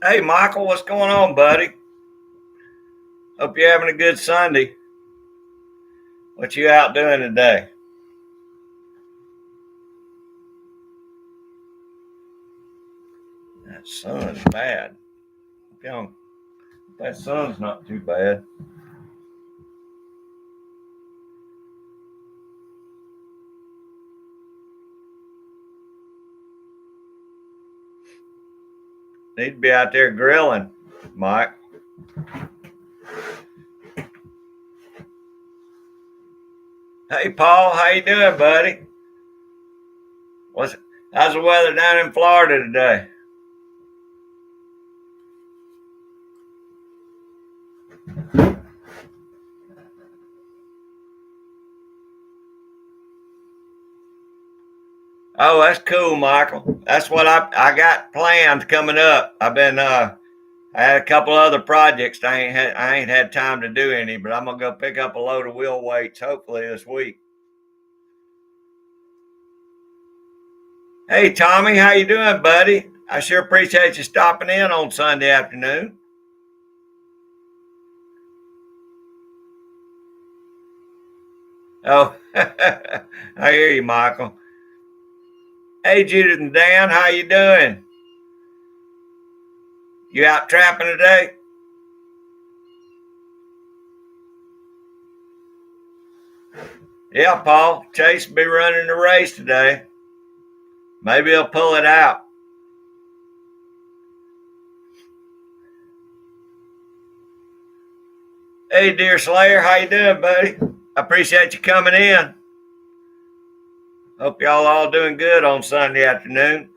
Hey, Michael, what's going on, buddy? Hope you're having a good Sunday. What you out doing today? That sun's bad. That sun's not too bad. Need to be out there grilling, Mike. Hey, Paul, how you doing, buddy? How's the weather down in Florida today? Oh, that's cool, Michael. That's what I got planned coming up. I had a couple other projects. I ain't had time to do any, but I'm gonna go pick up a load of wheel weights hopefully this week. Hey, Tommy, how you doing, buddy? I sure appreciate you stopping in on Sunday afternoon. Oh, I hear you, Michael. Hey, Judith and Dan, how you doing? You out trapping today? Yeah, Paul. Chase will be running the race today. Maybe he'll pull it out. Hey, dear Slayer, how you doing, buddy? I appreciate you coming in. Hope y'all all doing good on Sunday afternoon.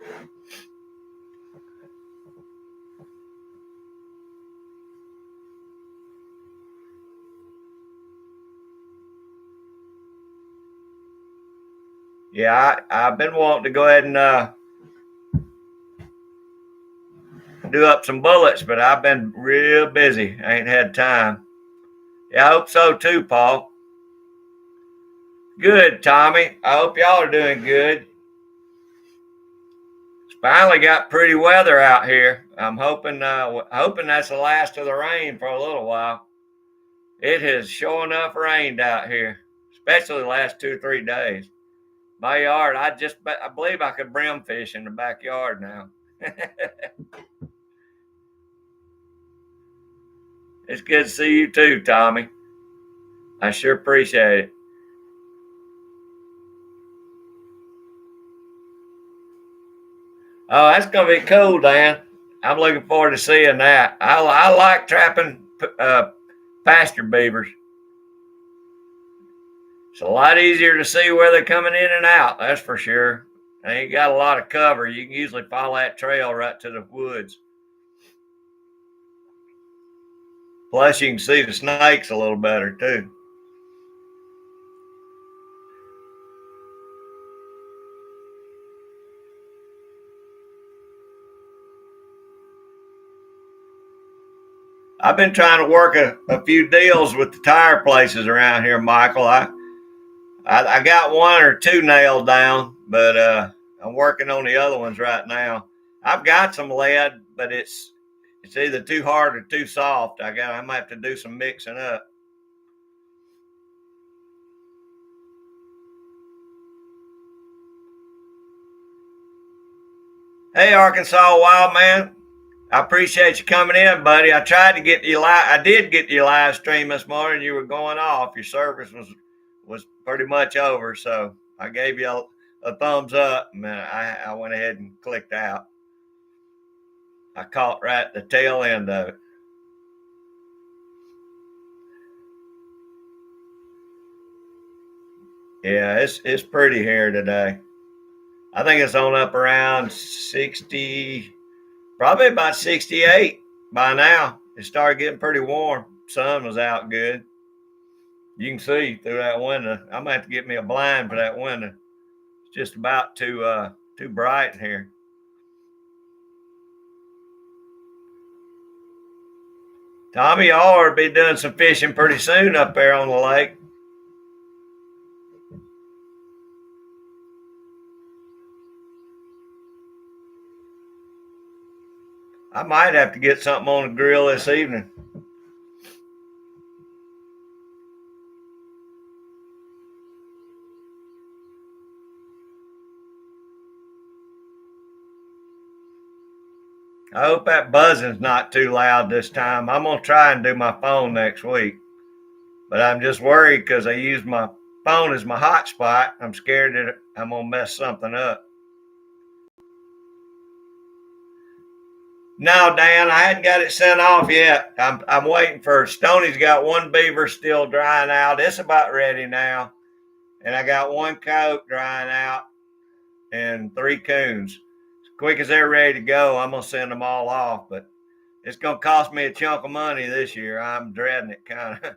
Yeah, I've been wanting to go ahead and do up some bullets, but I've been real busy. I ain't had time. Yeah, I hope so too, Paul. Good, Tommy. I hope y'all are doing good. It's finally got pretty weather out here. I'm hoping that's the last of the rain for a little while. It has sure enough rained out here, especially the last 2 or 3 days. My yard, I believe I could brim fish in the backyard now. It's good to see you too, Tommy. I sure appreciate it. Oh, that's gonna be cool, Dan. I'm looking forward to seeing that. I like trapping pasture beavers. It's a lot easier to see where they're coming in and out. That's for sure. They ain't got a lot of cover. You can usually follow that trail right to the woods. Plus, you can see the snakes a little better too. I've been trying to work a few deals with the tire places around here, Michael. I got one or two nailed down, but I'm working on the other ones right now. I've got some lead, but it's either too hard or too soft. I might have to do some mixing up. Hey, Arkansas Wild Man. I appreciate you coming in, buddy. I tried to get you live. I did get you live stream this morning. You were going off. Your service was pretty much over, so I gave you a thumbs up, and I went ahead and clicked out. I caught right at the tail end of it. Yeah, it's pretty here today. I think it's on up around 60, probably about 68 by now. It started getting pretty warm. Sun was out good. You can see through that window. I'm gonna have to get me a blind for that window. It's just about too bright here. Tommy, y'all ought to be doing some fishing pretty soon up there on the lake. I might have to get something on the grill this evening. I hope that buzzing's not too loud this time. I'm gonna try and do my phone next week, but I'm just worried because I use my phone as my hotspot. I'm scared that I'm gonna mess something up. No, Dan, I hadn't got it sent off yet. I'm waiting for Stoney's got one beaver still drying out. It's about ready now, and I got one coat drying out and 3 coons. As quick as they're ready to go, I'm gonna send them all off. But it's gonna cost me a chunk of money this year. I'm dreading it, kind of.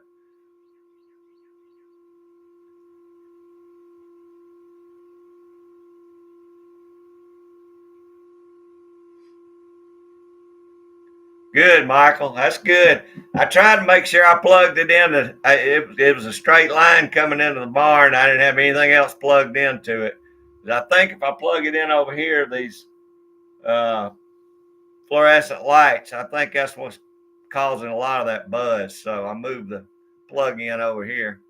Good, Michael. That's good. I tried to make sure I plugged it in. It was a straight line coming into the barn. I didn't have anything else plugged into it. I think if I plug it in over here, these uh, fluorescent lights, I think that's what's causing a lot of that buzz. So I moved the plug in over here.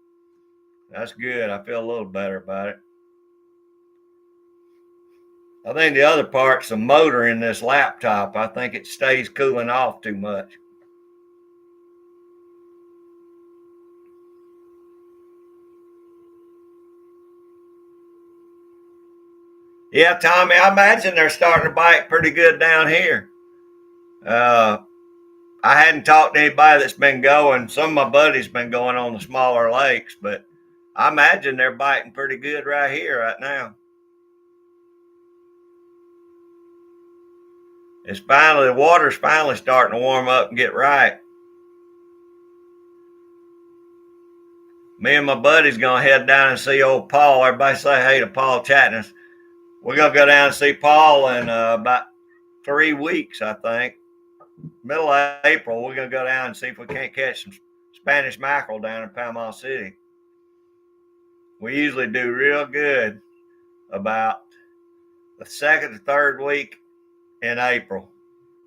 That's good. I feel a little better about it. I think the other part's the motor in this laptop. I think it stays cooling off too much. Yeah, Tommy, I imagine they're starting to bite pretty good down here. Uh, I hadn't talked to anybody that's been going. Some of my buddies been going on the smaller lakes, but I imagine they're biting pretty good right here, right now. The water's finally starting to warm up and get right. Me and my buddy's gonna head down and see old Paul. Everybody say hey to Paul Chatness. We're gonna go down and see Paul in about 3 weeks, I think. Middle of April, we're gonna go down and see if we can't catch some Spanish mackerel down in Panama City. We usually do real good about the second or third week in April.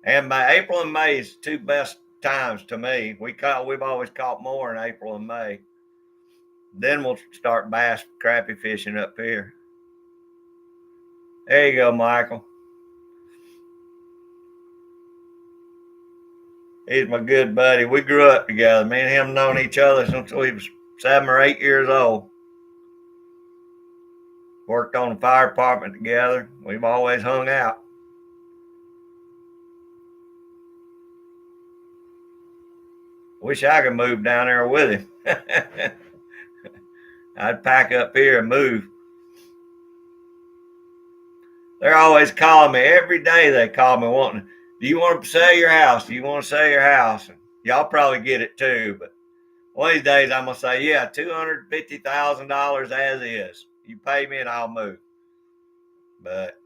And April and May is two best times to me. We've always caught more in April and May. Then we'll start bass crappie fishing up here. There you go, Michael. He's my good buddy. We grew up together. Me and him known each other since we was 7 or 8 years old. Worked on the fire department together. We've always hung out. Wish I could move down there with him. I'd pack up here and move. They're always calling me every day. They call me wanting, do you want to sell your house? Do you want to sell your house? And y'all probably get it too, but one of these days I'm gonna say, yeah, $250,000 as is. You pay me and I'll move. But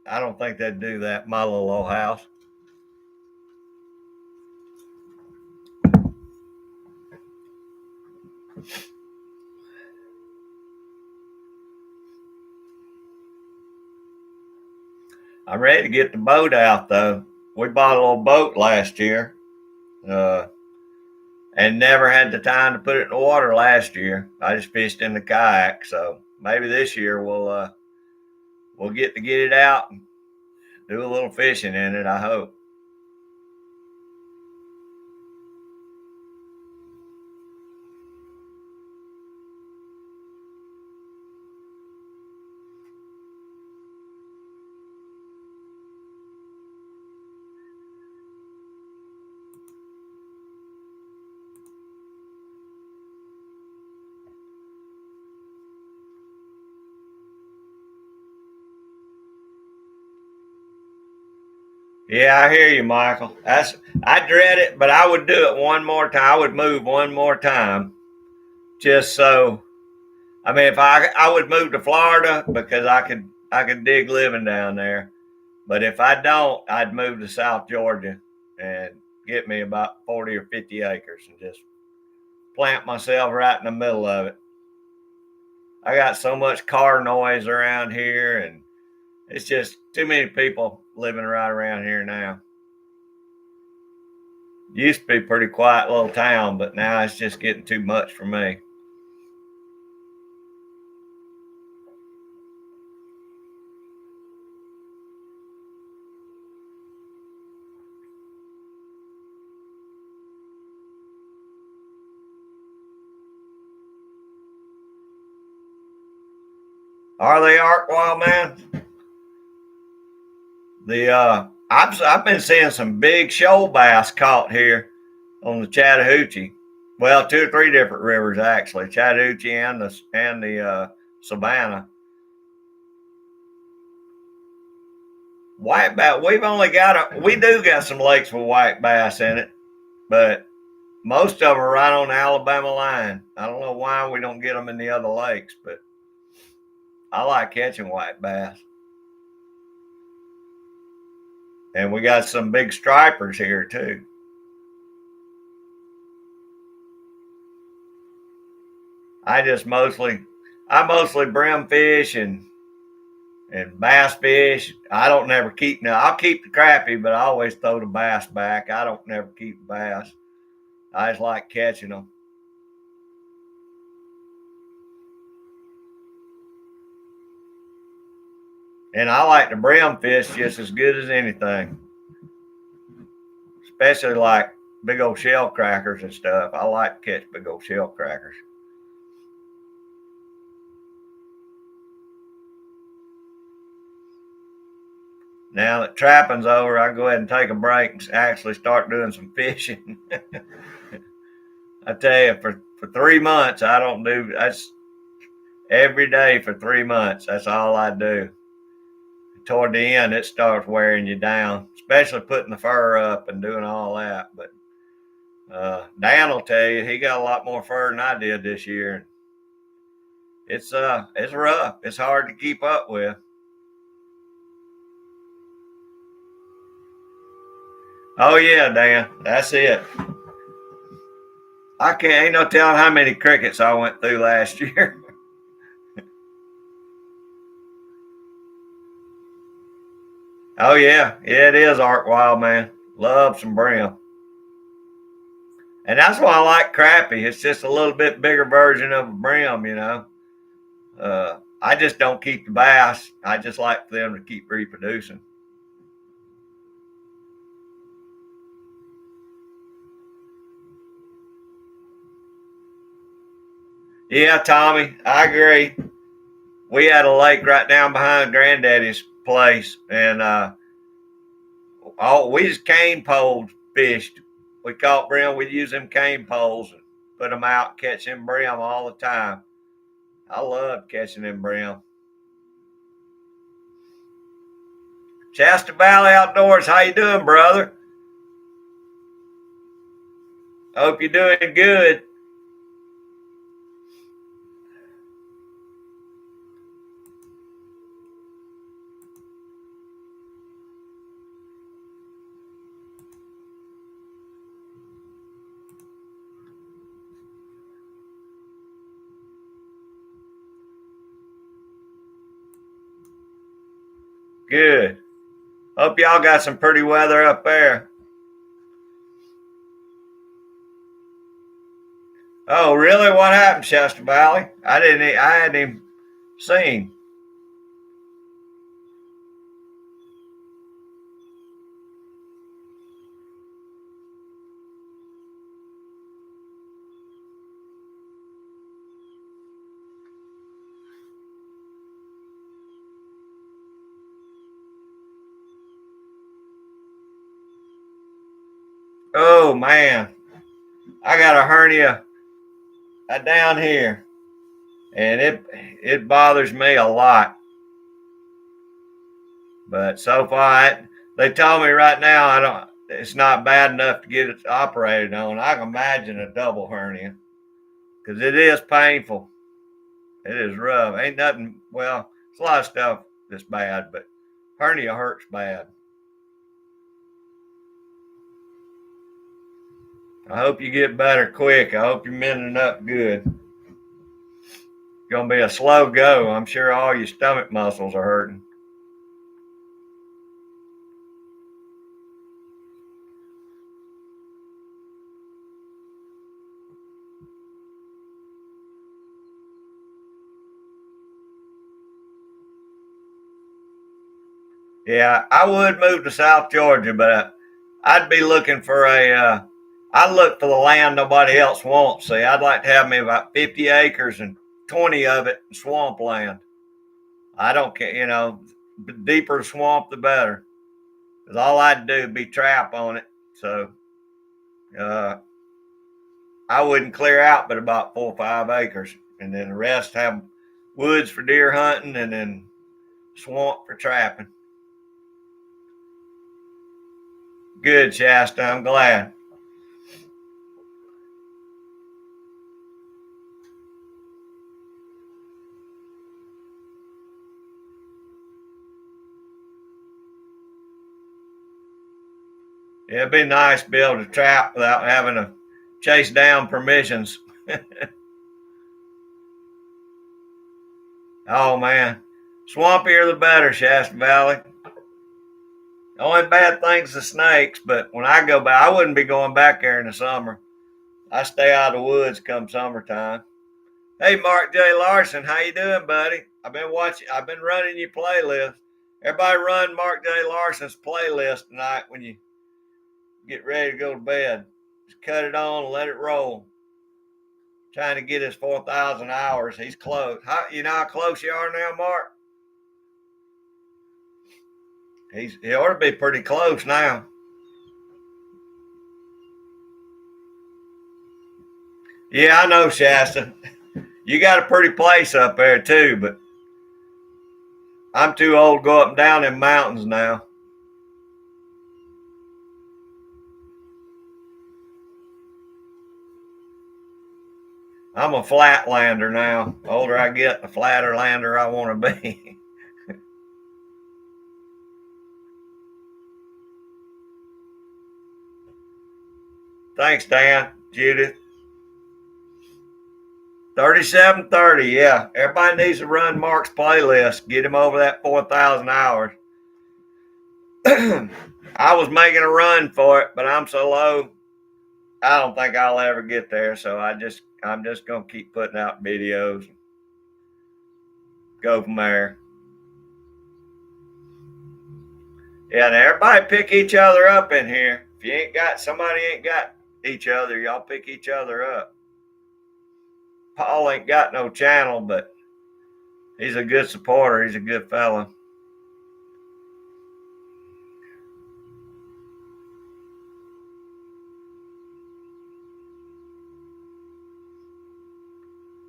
I don't think they'd do that in my little old house. I'm ready to get the boat out though. We bought a little boat last year, uh, and never had the time to put it in the water last year. I just fished in the kayak, so maybe this year we'll get to get it out and do a little fishing in it. I hope. Yeah, I hear you, Michael. I dread it, but I would do it one more time. I would move one more time, just so. I mean, if I would move to Florida because I could dig living down there. But if I don't, I'd move to South Georgia and get me about 40 or 50 acres and just plant myself right in the middle of it. I got so much car noise around here, and it's just too many people living right around here now. Used to be a pretty quiet little town, but now it's just getting too much for me. Are they arc wild, man? I've been seeing some big shoal bass caught here on the Chattahoochee. Well, two or three different rivers actually, Chattahoochee and the Savannah. White bass. We do got some lakes with white bass in it, but most of them are right on the Alabama line. I don't know why we don't get them in the other lakes, but I like catching white bass. And we got some big stripers here too. I just mostly brim fish and bass fish. I don't never keep now. I'll keep the crappie, but I always throw the bass back. I don't never keep the bass. I just like catching them. And I like the brim fish just as good as anything, especially like big old shell crackers and stuff. I like to catch big old shell crackers. Now that trapping's over, I go ahead and take a break and actually start doing some fishing. I tell you, for 3 months, I don't do that's every day for 3 months. That's all I do. Toward the end, it starts wearing you down, especially putting the fur up and doing all that. But Dan will tell you he got a lot more fur than I did this year. It's rough. It's hard to keep up with. Oh yeah, Dan, that's it. I can't ain't no telling how many crickets I went through last year. Oh yeah, it is Arc Wild, man. Love some brim, and that's why I like crappie. It's just a little bit bigger version of a brim. I just don't keep the bass. I just like for them to keep reproducing. Yeah, Tommy, I agree. We had a lake right down behind Granddaddy's place, and we just cane poles fished. We caught brim. We'd use them cane poles and put them out, catch them brim all the time. I love catching them brim. Shasta Valley Outdoors, how you doing, brother? Hope you're doing good. Good. Hope y'all got some pretty weather up there. Oh, really? What happened, Shasta Valley? I hadn't even seen. Oh man, I got a hernia down here, and it bothers me a lot. But so far, They told me right now it's not bad enough to get it operated on. I can imagine a double hernia because it is painful. It is rough. Ain't nothing. Well, it's a lot of stuff that's bad, but hernia hurts bad. I hope you get better quick. I hope you're mending up good. It's gonna be a slow go. I'm sure all your stomach muscles are hurting. Yeah, I would move to South Georgia, but I'd be looking for I'd look for the land nobody else wants. See, I'd like to have me about 50 acres and 20 of it in swampland. I don't care, the deeper the swamp, the better. Because all I'd do would be trap on it. So uh, I wouldn't clear out but about 4 or 5 acres. And then the rest have woods for deer hunting and then swamp for trapping. Good, Shasta. I'm glad. Yeah, it'd be nice to be able to trap without having to chase down permissions. Oh, man. Swampier the better, Shasta Valley. The only bad thing's the snakes, but when I go back, I wouldn't be going back there in the summer. I stay out of the woods come summertime. Hey, Mark J. Larson, how you doing, buddy? I've been running your playlist. Everybody run Mark J. Larson's playlist tonight when you get ready to go to bed. Just cut it on and let it roll. Trying to get his 4,000 hours. He's close. You know how close you are now, Mark? He ought to be pretty close now. Yeah, I know, Shasta. You got a pretty place up there too, but I'm too old to go up and down them mountains now. I'm a flatlander now. The older I get, the flatter lander I want to be. Thanks, Dan. Judith. 3730, yeah. Everybody needs to run Mark's playlist. Get him over that 4,000 hours. I was making a run for it, but I'm so low, I don't think I'll ever get there. So I'm just gonna keep putting out videos. Go from there. Yeah, and everybody pick each other up in here. If you ain't got somebody ain't got each other, y'all pick each other up. Paul ain't got no channel, but he's a good supporter. He's a good fella.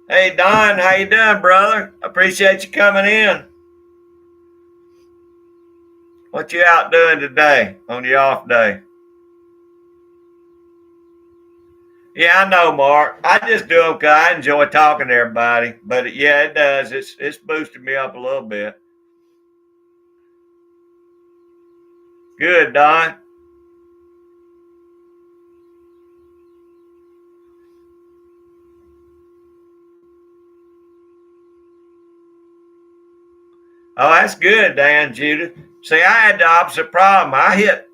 Hey Don, how you doing, brother? Appreciate you coming in. What you out doing today on your off day? Yeah, I know, Mark. I just do them 'cause I enjoy talking to everybody. But yeah, it does. It's boosted me up a little bit. Good, Don. Oh, that's good, Dan, Judith. See, I had the opposite problem. I hit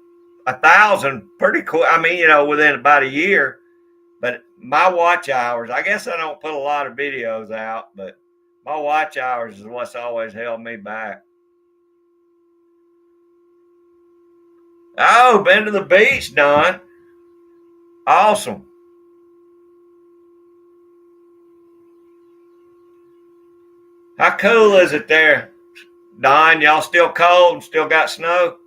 1,000 pretty quick. I mean, within about a year. But my watch hours, I guess I don't put a lot of videos out, but my watch hours is what's always held me back. Oh, been to the beach, Don. Awesome. How cool is it there, Don? Y'all still cold and still got snow?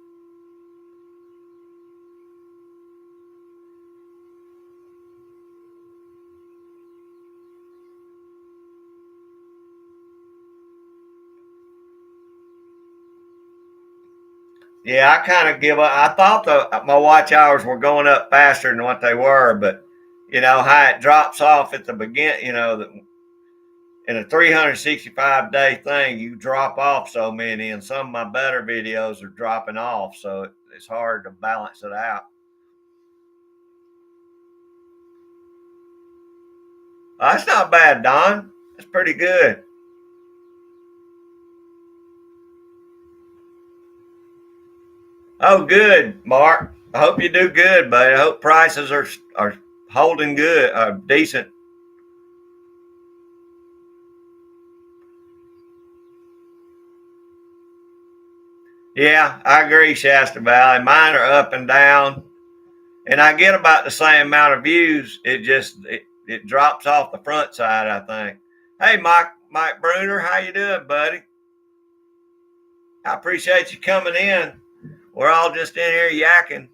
Yeah, I kind of give up. I thought my watch hours were going up faster than what they were, but how it drops off at the beginning. In a 365-day thing, you drop off so many, and some of my better videos are dropping off, so it's hard to balance it out. Oh, that's not bad, Don. That's pretty good. Oh, good, Mark. I hope you do good, buddy. I hope prices are holding good, decent. Yeah, I agree, Shasta Valley. Mine are up and down, and I get about the same amount of views. It drops off the front side, I think. Hey, Mike Bruner, how you doing, buddy? I appreciate you coming in. We're all just in here yakking.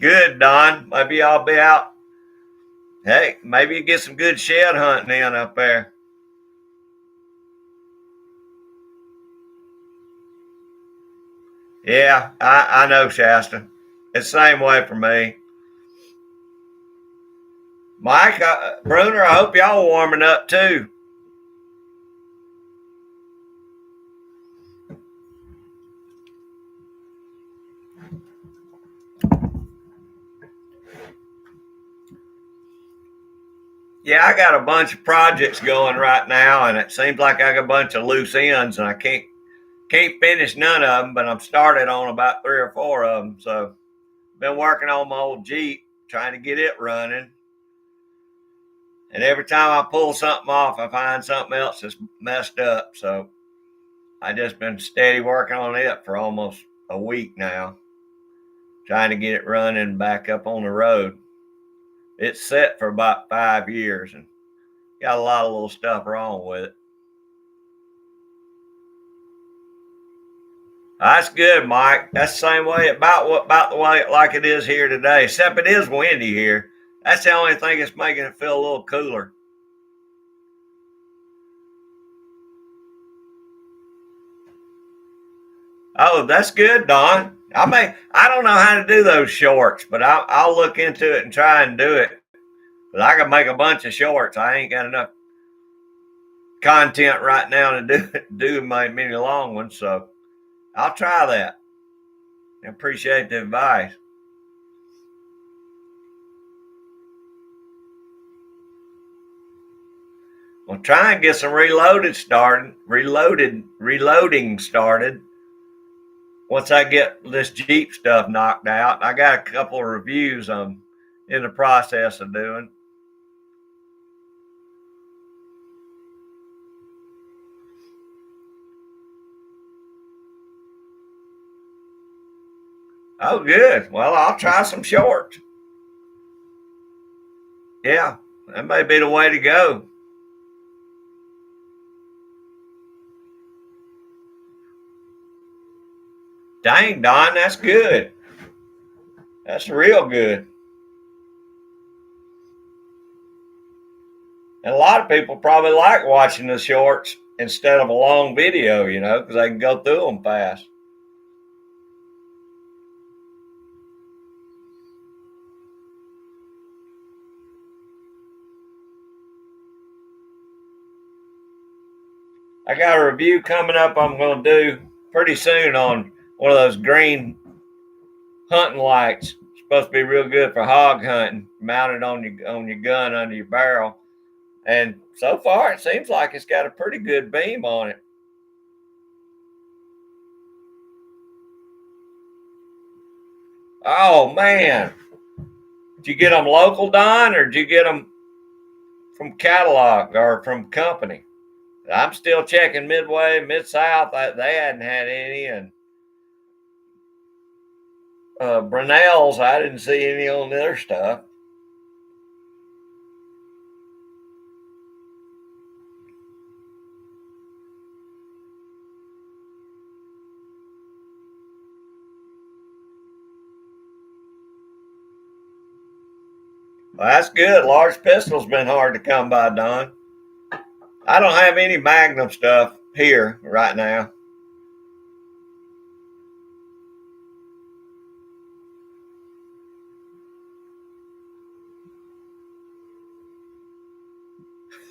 Good, Don. Maybe I'll be out. Hey, maybe you get some good shed hunting in up there. Yeah, I know, Shasta. It's the same way for me. Mike, Bruner, I hope y'all warming up too. Yeah, I got a bunch of projects going right now, and it seems like I got a bunch of loose ends, and I can't finish none of them. But I'm started on about 3 or 4 of them. So, been working on my old Jeep, trying to get it running. And every time I pull something off, I find something else that's messed up. So, I just been steady working on it for almost a week now, trying to get it running back up on the road. It's set for about 5 years and got a lot of little stuff wrong with it. That's good, Mike. That's the same way about the way like it is here today. Except it is windy here. That's the only thing that's making it feel a little cooler. Oh, that's good, Don. I don't know how to do those shorts, but I'll look into it and try and do it. But I can make a bunch of shorts. I ain't got enough content right now to do my many long ones, so I'll try that. I appreciate the advice. Well, try and get some reloading started. Once I get this Jeep stuff knocked out, I got a couple of reviews I'm in the process of doing. Oh, good. Well, I'll try some shorts. Yeah, that may be the way to go. Dang, Don, that's good. That's real good. And a lot of people probably like watching the shorts instead of a long video, because they can go through them fast. I got a review coming up I'm going to do pretty soon on one of those green hunting lights. It's supposed to be real good for hog hunting, mounted on your gun under your barrel. And so far, it seems like it's got a pretty good beam on it. Oh man, did you get them local, Don, or did you get them from catalog or from company? I'm still checking Midway, Mid South. They hadn't had any, and Brunel's. I didn't see any on their stuff. Well, that's good. Large pistol's been hard to come by, Don. I don't have any Magnum stuff here right now.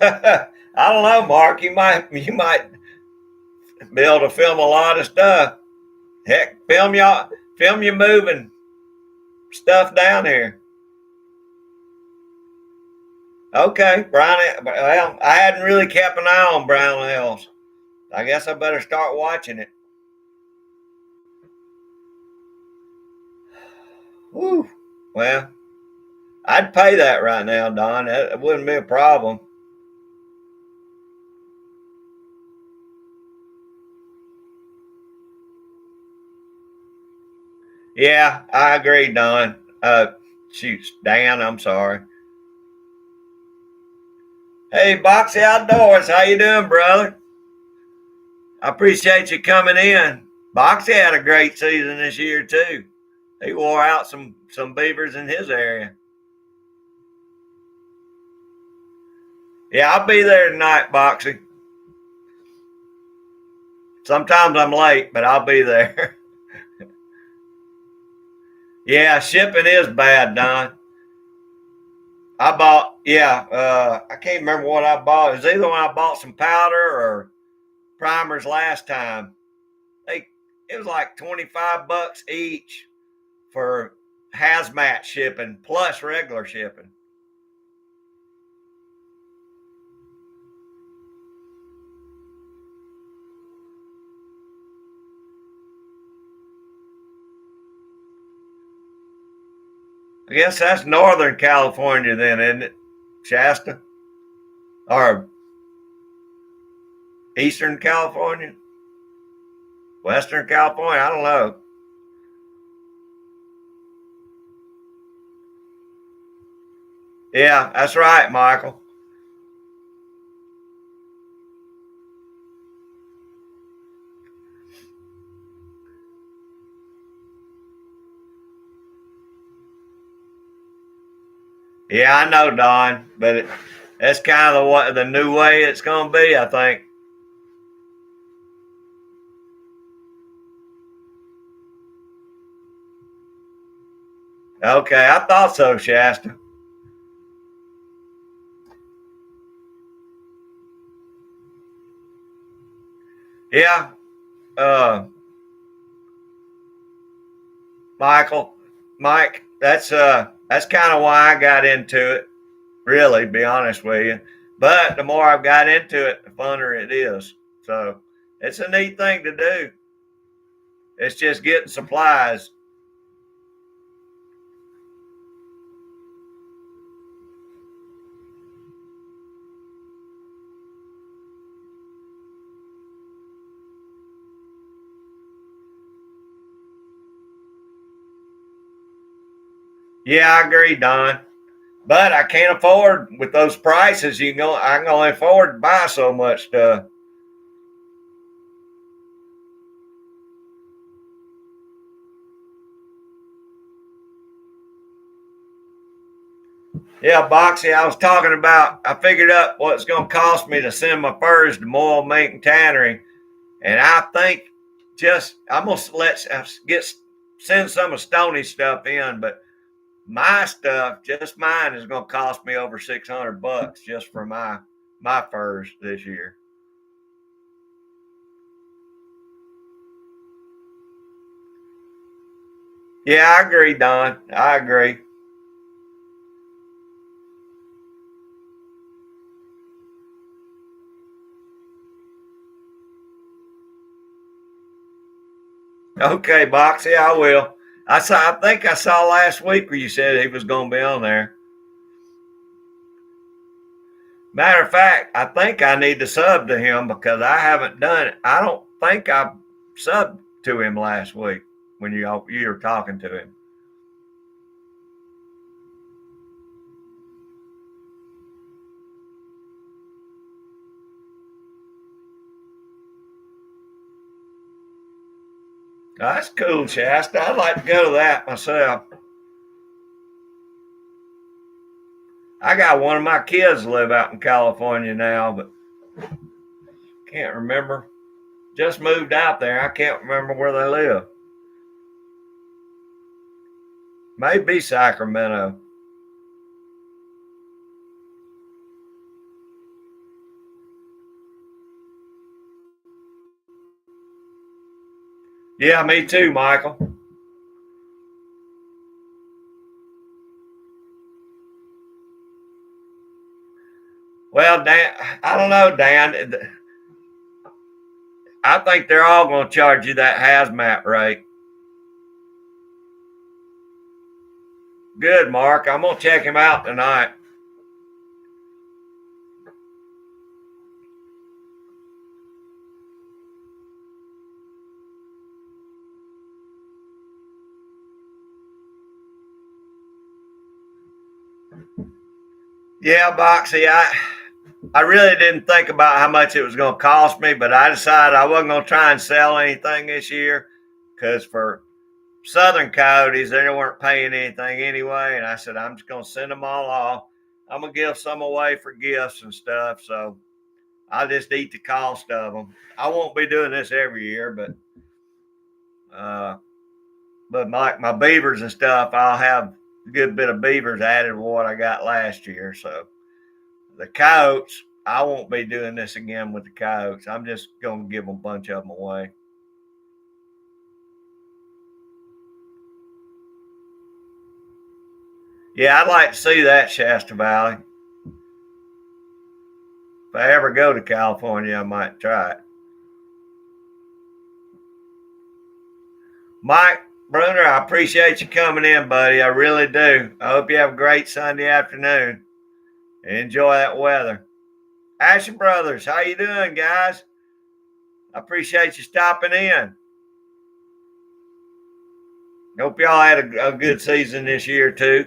I don't know, Mark. You might be able to film a lot of stuff. Heck, film you moving stuff down here. Okay, Brian. Well, I hadn't really kept an eye on Brown Hills. I guess I better start watching it. Whew. Well, I'd pay that right now, Don. That wouldn't be a problem. Yeah, I agree, Don. Shoot, Dan, I'm sorry. Hey, Boxy Outdoors, how you doing, brother? I appreciate you coming in. Boxy had a great season this year too. He wore out some beavers in his area. Yeah, I'll be there tonight, Boxy. Sometimes I'm late, but I'll be there. Yeah, shipping is bad, Don. I can't remember what I bought. It was either when I bought some powder or primers last time. They It was like $25 each for hazmat shipping plus regular shipping. I guess that's Northern California then, isn't it? Shasta or Eastern California, Western California. I don't know. Yeah, that's right, Michael. Yeah, I know, Don, but that's kind of the new way it's going to be, I think. Okay, I thought so, Shasta. Yeah, uh, Michael, Mike, that's kind of why I got into it. Really, be honest with you. But the more I've got into it, the funner it is. So it's a neat thing to do. It's just getting supplies. Yeah, I agree, Don. But I can't afford with those prices. I can only afford to buy so much stuff. Yeah, Boxy, I was talking about. I figured out what it's going to cost me to send my furs to Moyle Mink and Tannery, and I think just I'm gonna get send some of Stoney's stuff in, but my stuff, just mine, is going to cost me over $600 just for my furs this year. Yeah, I agree, Don. I agree. Okay, Boxy, I will. I think I saw last week where you said he was going to be on there. Matter of fact, I think I need to sub to him because I haven't done it. I don't think I subbed to him last week when you were talking to him. That's cool, Shasta. I'd like to go to that myself. I got one of my kids live out in California now, but can't remember. Just moved out there. I can't remember where they live. Maybe Sacramento. Yeah, me too, Michael. Well, Dan, I don't know, Dan. I think they're all going to charge you that hazmat rate. Good, Mark. I'm going to check him out tonight. Yeah, Boxy, I really didn't think about how much it was going to cost me, but I decided I wasn't going to try and sell anything this year because for Southern coyotes, they weren't paying anything anyway. And I said, I'm just going to send them all off. I'm going to give some away for gifts and stuff. So I'll just eat the cost of them. I won't be doing this every year, uh, but my beavers and stuff, I'll have a good bit of beavers added to what I got last year. So the coyotes, I won't be doing this again with the coyotes. I'm just going to give a bunch of them away. Yeah, I'd like to see that Shasta Valley. If I ever go to California, I might try it. Mike Bruner, I appreciate you coming in, buddy. I really do. I hope you have a great Sunday afternoon. Enjoy that weather. Asher Brothers, how you doing, guys? I appreciate you stopping in. Hope y'all had a good season this year too.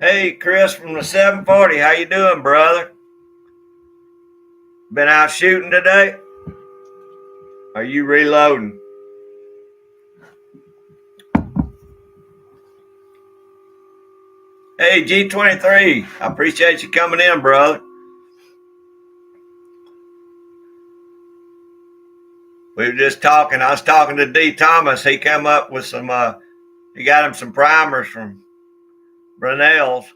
Hey, Chris from the 740, how you doing, brother? Been out shooting today? Are you reloading? Hey, G23, I appreciate you coming in, brother. We were just talking. I was talking to D. Thomas. He came up with some, he got him some primers from Brunel's.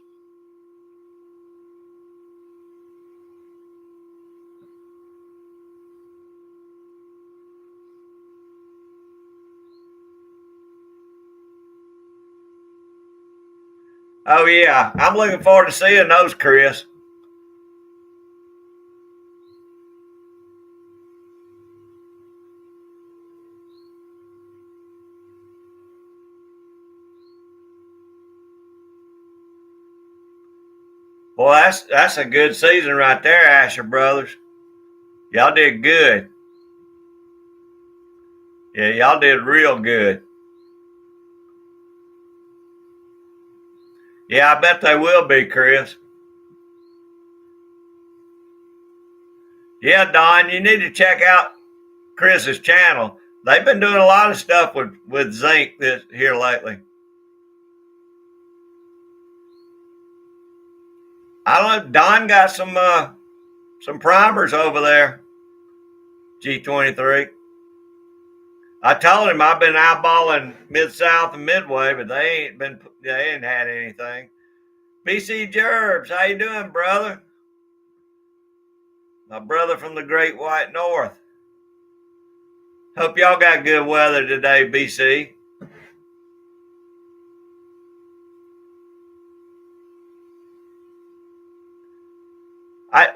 Oh, yeah. I'm looking forward to seeing those, Chris. Boy, that's a good season right there, Asher Brothers. Y'all did good. Yeah, y'all did real good. Yeah, I bet they will be, Chris. Yeah, Don, you need to check out Chris's channel. They've been doing a lot of stuff with zinc this here lately. I don't know. Don got some primers over there. G23. I told him I've been eyeballing Mid South and Midway, but they ain't had anything. BC Gerbs, how you doing, brother? My brother from the Great White North. Hope y'all got good weather today, BC. I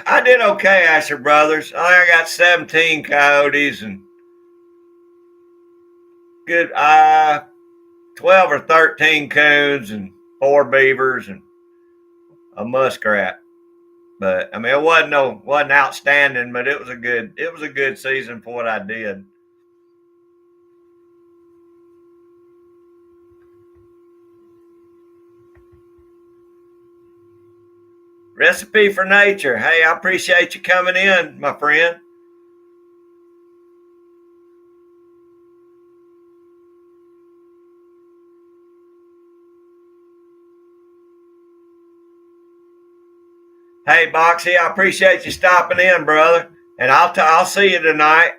I did okay, Asher Brothers. I got 17 coyotes and good 12 or 13 coons and 4 beavers and a muskrat. But I mean, it wasn't outstanding, but it was a good season for what I did. Recipe for Nature. Hey, I appreciate you coming in, my friend. Hey, Boxy, I appreciate you stopping in, brother. And I'll see you tonight.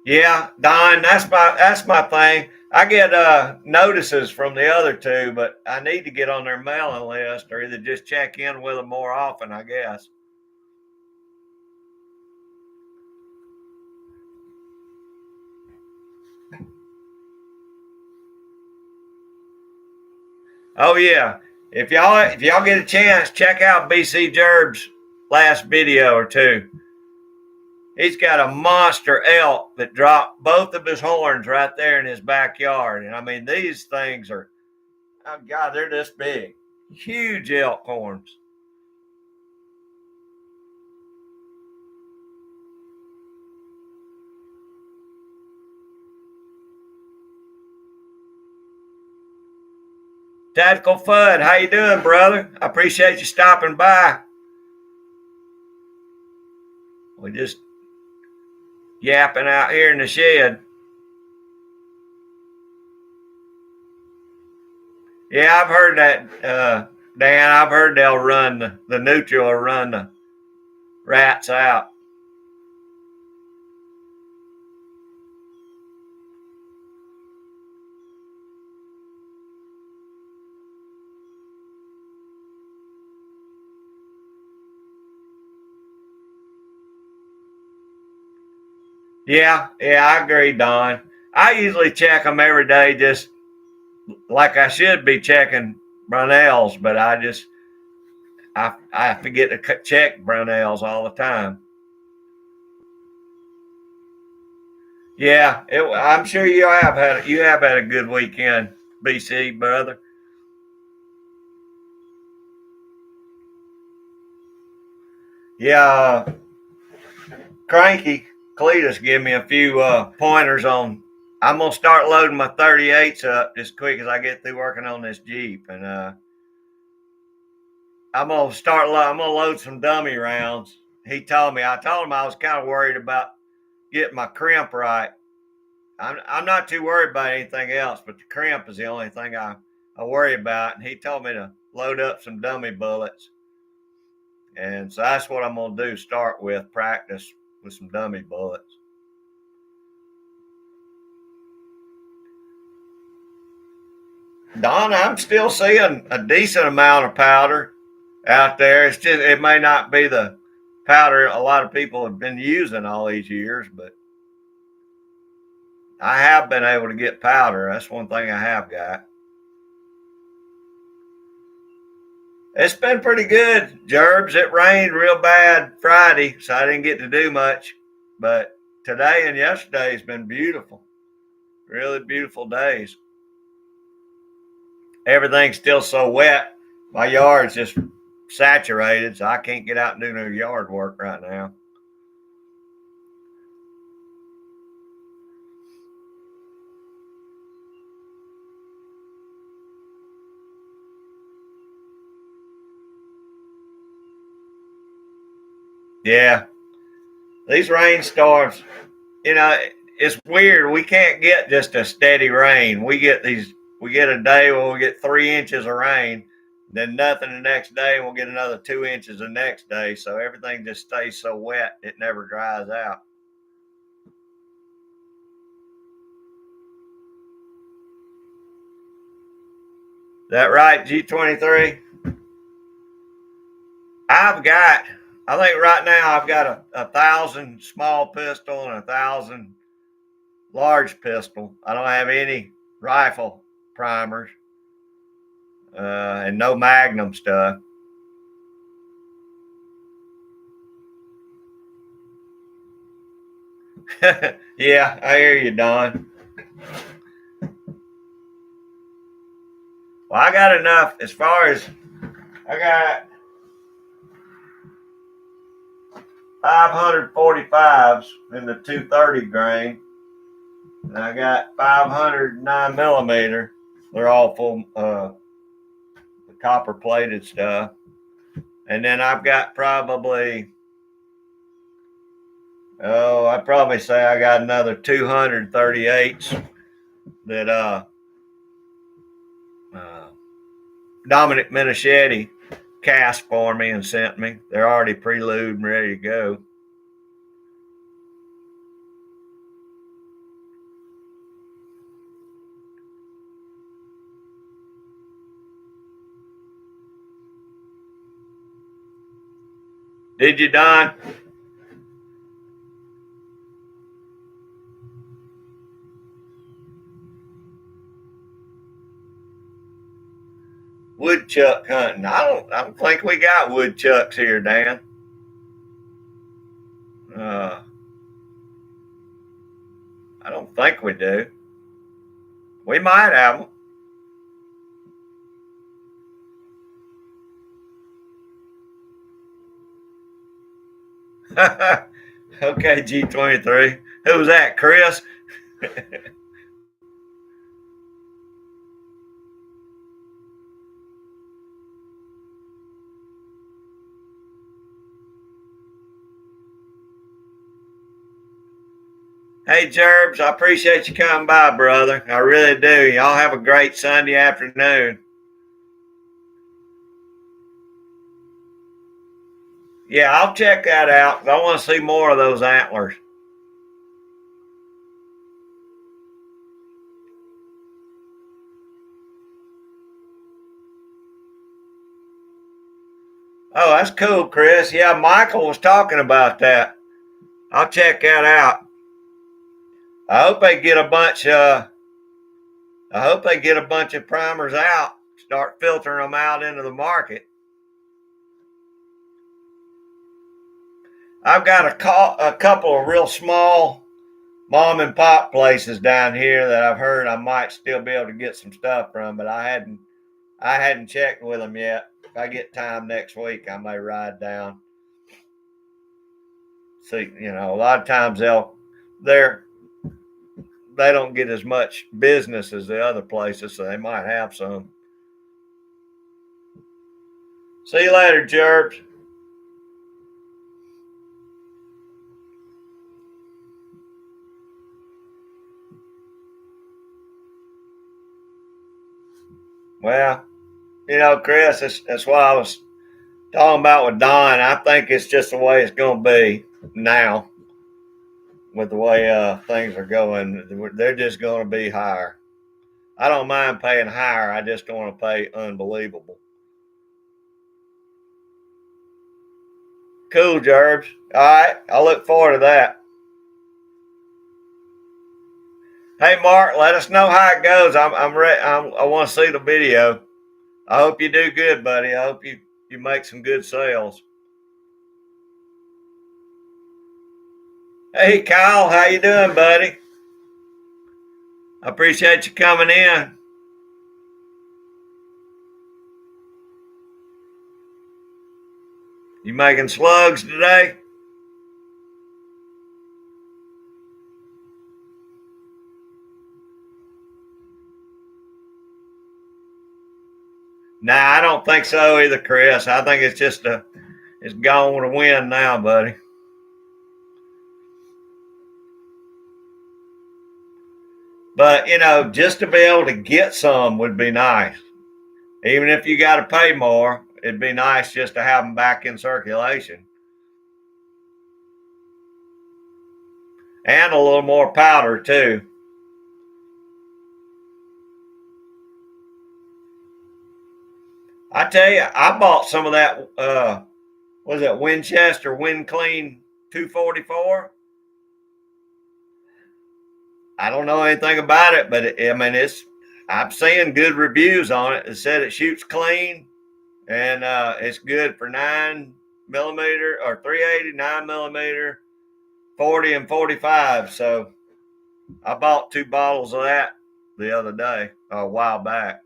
Yeah, Don, that's my thing. I get notices from the other two, but I need to get on their mailing list or either just check in with them more often, I guess. Oh yeah. If y'all get a chance, check out BC Gerb's last video or two. He's got a monster elk that dropped both of his horns right there in his backyard. And I mean, these things are, oh God, they're this big. Huge elk horns. Tactical Fudd, how you doing, brother? I appreciate you stopping by. We just yapping out here in the shed. Yeah, I've heard that, Dan. I've heard they'll run the neutral will run the rats out. Yeah, I agree, Don. I usually check them every day, just like I should be checking Brunells, but I forget to check Brunells all the time. Yeah, I'm sure you have had a good weekend, BC brother. Yeah, Cranky Cletus gave me a few pointers on. I'm gonna start loading my 38s up as quick as I get through working on this Jeep, and I'm gonna load some dummy rounds. He told me. I told him I was kind of worried about getting my crimp right. I'm not too worried about anything else, but the crimp is the only thing I worry about. And he told me to load up some dummy bullets, and so that's what I'm gonna do. Start with practice with some dummy bullets. Don, I'm still seeing a decent amount of powder out there. It's just it may not be the powder a lot of people have been using all these years, but I have been able to get powder. That's one thing I have got. It's been pretty good, Gerbs. It rained real bad Friday, so I didn't get to do much. But today and yesterday has been beautiful. Really beautiful days. Everything's still so wet. My yard's just saturated, so I can't get out and do no yard work right now. Yeah, these rainstorms, you know, it's weird. We can't get just a steady rain. We get a day where we get 3 inches of rain, then nothing the next day, and we'll get another 2 inches the next day. So everything just stays so wet, it never dries out. Is that right, G23? I've got, I think right now I've got a thousand small pistol and 1,000 large pistol. I don't have any rifle primers and no Magnum stuff. Yeah, I hear you, Don. Well, I got enough as far as I got 545s in the 230 grain, and I got 509 millimeter. They're all full the copper plated stuff. And then I've got I'd probably say I got another 238s that uh, Dominic Minichetti cast for me and sent me. They're already prelude and ready to go. Did you, Don? Woodchuck hunting. I don't think we got woodchucks here, Dan. Uh, I don't think we do. We might have them. Okay, G23. Who was that, Chris? Hey, Jerbs, I appreciate you coming by, brother. I really do. Y'all have a great Sunday afternoon. Yeah, I'll check that out. I want to see more of those antlers. Oh, that's cool, Chris. Yeah, Michael was talking about that. I'll check that out. I hope they get a bunch. I hope they get a bunch of primers out. Start filtering them out into the market. I've got a couple of real small mom and pop places down here that I've heard I might still be able to get some stuff from, but I hadn't checked with them yet. If I get time next week, I may ride down. See, a lot of times they're they don't get as much business as the other places, so they might have some. See you later, Jerbs. Well, Chris, that's why I was talking about with Don. I think it's just the way it's going to be now with the way things are going. They're just going to be higher. I don't mind paying higher. I just don't want to pay unbelievable. Cool, Jerbs. All right, I look forward to that. Hey, Mark, let us know how it goes. I want to see the video. I hope you do good, buddy. I hope you make some good sales. Hey, Kyle, how you doing, buddy? I appreciate you coming in. You making slugs today? Nah, I don't think so either, Chris. I think it's gone with a win now, buddy. But just to be able to get some would be nice. Even if you got to pay more, it'd be nice just to have them back in circulation. And a little more powder too. I tell you, I bought some of that. Was it Winchester Wind Clean 244? I don't know anything about it, but I'm seeing good reviews on it. It said it shoots clean and it's good for 9mm or 380, 9mm, 40 and 45. So I bought 2 bottles of that the other day, or a while back.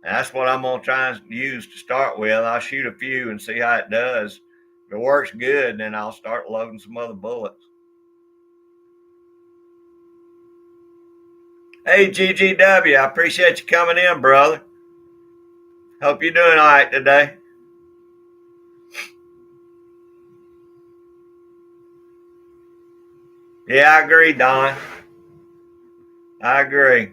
And that's what I'm gonna try and use to start with. I'll shoot a few and see how it does. If it works good, then I'll start loading some other bullets. Hey, GGW, I appreciate you coming in, brother. Hope you're doing all right today. Yeah, I agree, Don. I agree.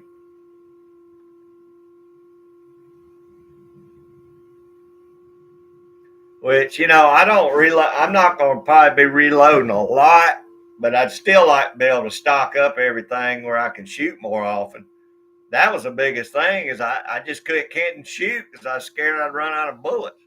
Which, I don't reload. I'm not going to probably be reloading a lot, but I'd still like to be able to stock up everything where I can shoot more often. That was the biggest thing is I just can't shoot because I was scared I'd run out of bullets.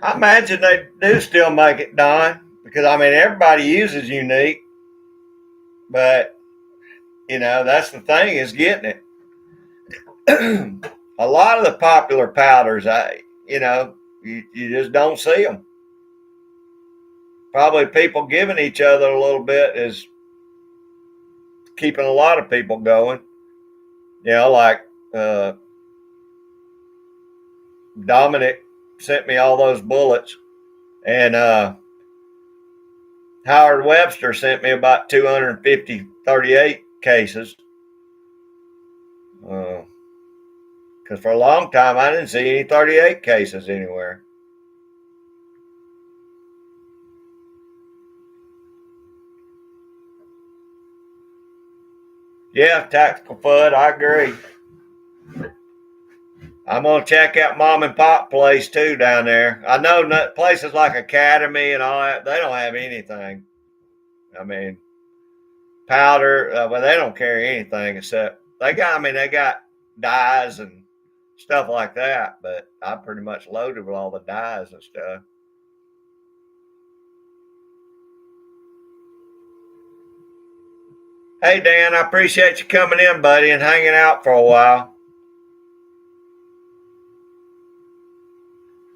I imagine they do still make it, Don, because I mean everybody uses unique, but that's the thing is getting it. A lot of the popular powders, you just don't see them. Probably people giving each other a little bit is keeping a lot of people going. Like uh, Dominic sent me all those bullets, and Howard Webster sent me about 250 38 cases. Because for a long time I didn't see any 38 cases anywhere. Yeah, Tactical Fud, I agree. I'm gonna check out Mom and Pop Place too down there. I know places like Academy and all that, they don't have anything. I mean, powder, well, they don't carry anything except they got dyes and stuff like that. But I'm pretty much loaded with all the dyes and stuff. Hey Dan, I appreciate you coming in, buddy, and hanging out for a while.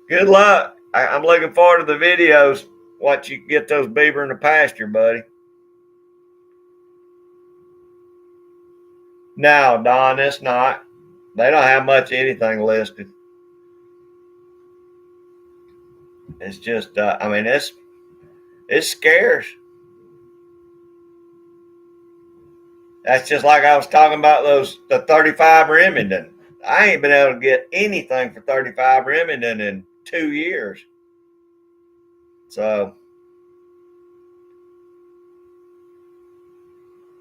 Good luck. I'm looking forward to the videos. Once you get those beaver in the pasture, buddy. No, Don, it's not. They don't have much of anything listed. It's just, it's scarce. That's just like I was talking about the 35 Remington. I ain't been able to get anything for 35 Remington in 2 years. So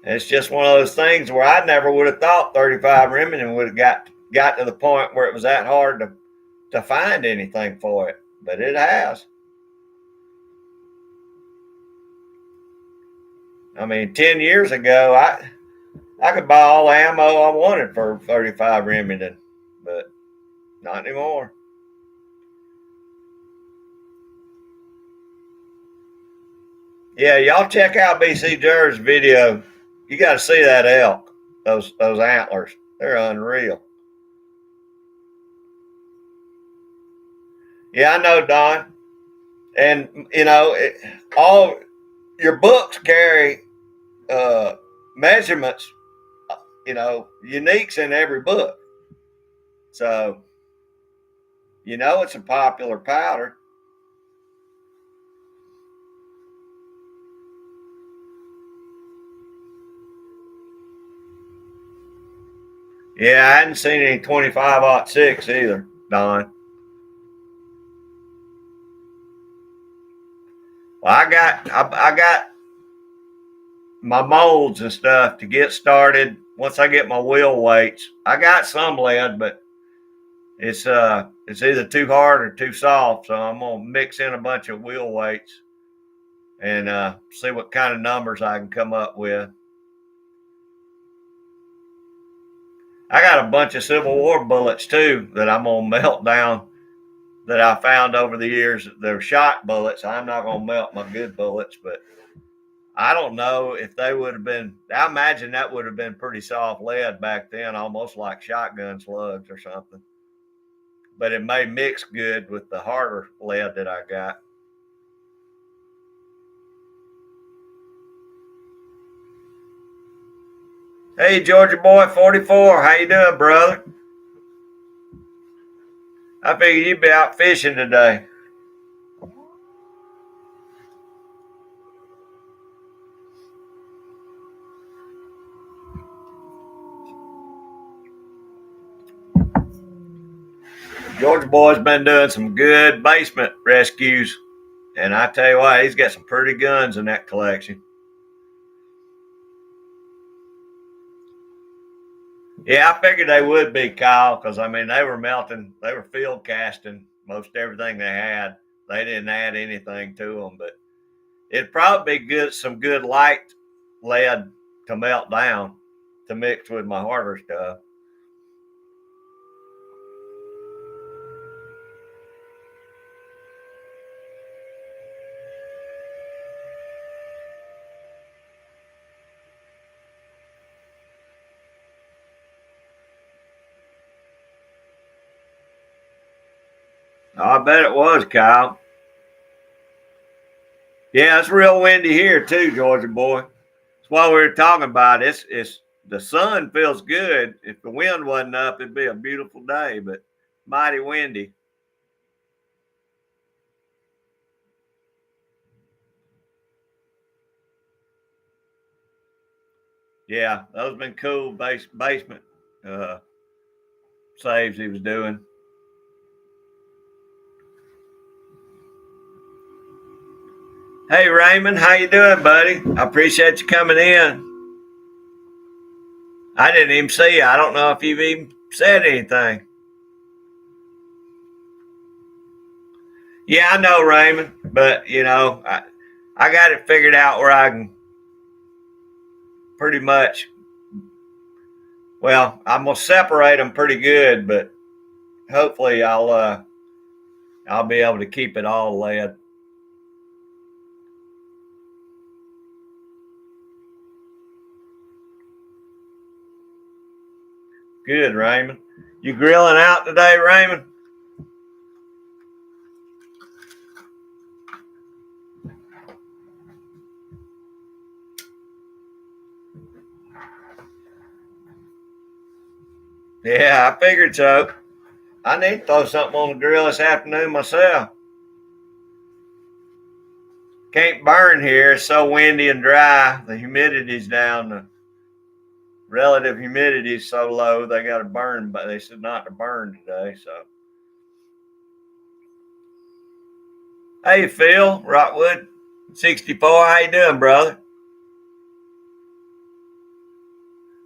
it's just one of those things where I never would have thought 35 Remington would have got to the point where it was that hard to find anything for it, but it has. I mean, 10 years ago, I could buy all the ammo I wanted for 35 Remington, but not anymore. Yeah, y'all check out BC Jur's video. You got to see that elk, those antlers. They're unreal. Yeah, I know, Don. And all your books carry measurements, uniques in every book. So it's a popular powder. Yeah, I hadn't seen any 25-06 either, Don. Well, I got my molds and stuff to get started. Once I get my wheel weights, I got some lead, but it's either too hard or too soft. So I'm gonna mix in a bunch of wheel weights and see what kind of numbers I can come up with. I got a bunch of Civil War bullets too that I'm gonna melt down that I found over the years. They're shot bullets. I'm not gonna melt my good bullets, but I don't know if they would have been. I imagine that would have been pretty soft lead back then, almost like shotgun slugs or something. But it may mix good with the harder lead that I got. Hey, Georgia boy, 44. How you doing, brother? I figured you'd be out fishing today. Georgia boy's been doing some good basement rescues, and I tell you what, he's got some pretty guns in that collection. Yeah, I figured they would be, Kyle, because they were melting, they were field casting most everything they had. They didn't add anything to them, but it'd probably be some good light lead to melt down to mix with my harder stuff. I bet it was, Kyle. Yeah, it's real windy here too, Georgia boy. That's why we were talking about it. It's the sun feels good. If the wind wasn't up, it'd be a beautiful day, but mighty windy. Yeah, those been cool basement saves he was doing. Hey Raymond, how you doing, buddy? I appreciate you coming in. I didn't even see you. I don't know if you've even said anything. Yeah, I know Raymond, but I got it figured out where I can pretty much. Well, I'm gonna separate them pretty good, but hopefully I'll be able to keep it all lead. Good, Raymond. You grilling out today, Raymond? Yeah, I figured so. I need to throw something on the grill this afternoon myself. Can't burn here. It's so windy and dry. The humidity's down. The relative humidity is so low they got to burn, but they said not to burn today. So, hey Phil, Rockwood, 64. How you doing, brother?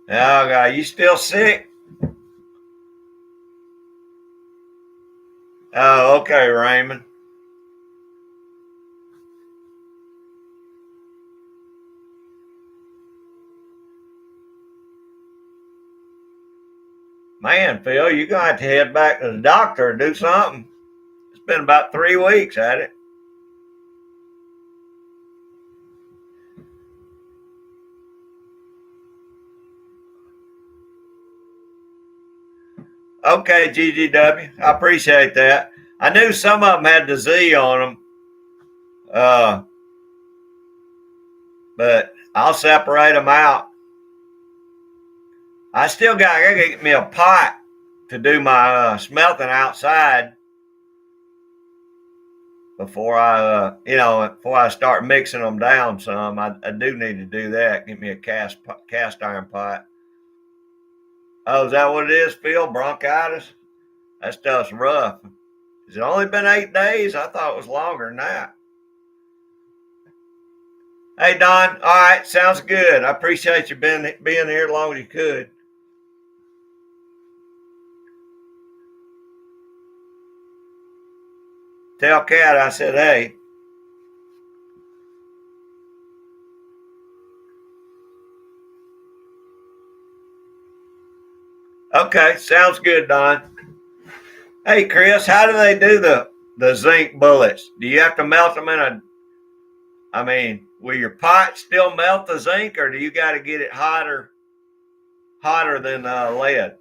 Oh God, you still sick? Oh, okay, Raymond. Man, Phil, you're gonna have to head back to the doctor and do something. It's been about 3 weeks, had it? Okay, GGW. I appreciate that. I knew some of them had the Z on them, uh, but I'll separate them out. I gotta get me a pot to do my smelting outside before before I start mixing them down some. I do need to do that. Get me a cast iron pot. Oh, is that what it is, Phil? Bronchitis? That stuff's rough. Has it only been 8 days? I thought it was longer than that. Hey, Don. All right, sounds good. I appreciate you being here as long as you could. Tell Cat I said hey. Okay, sounds good, Don. Hey, Chris, how do they do the zinc bullets? Do you have to melt them in a? I mean, will your pot still melt the zinc, or do you got to get it hotter than lead?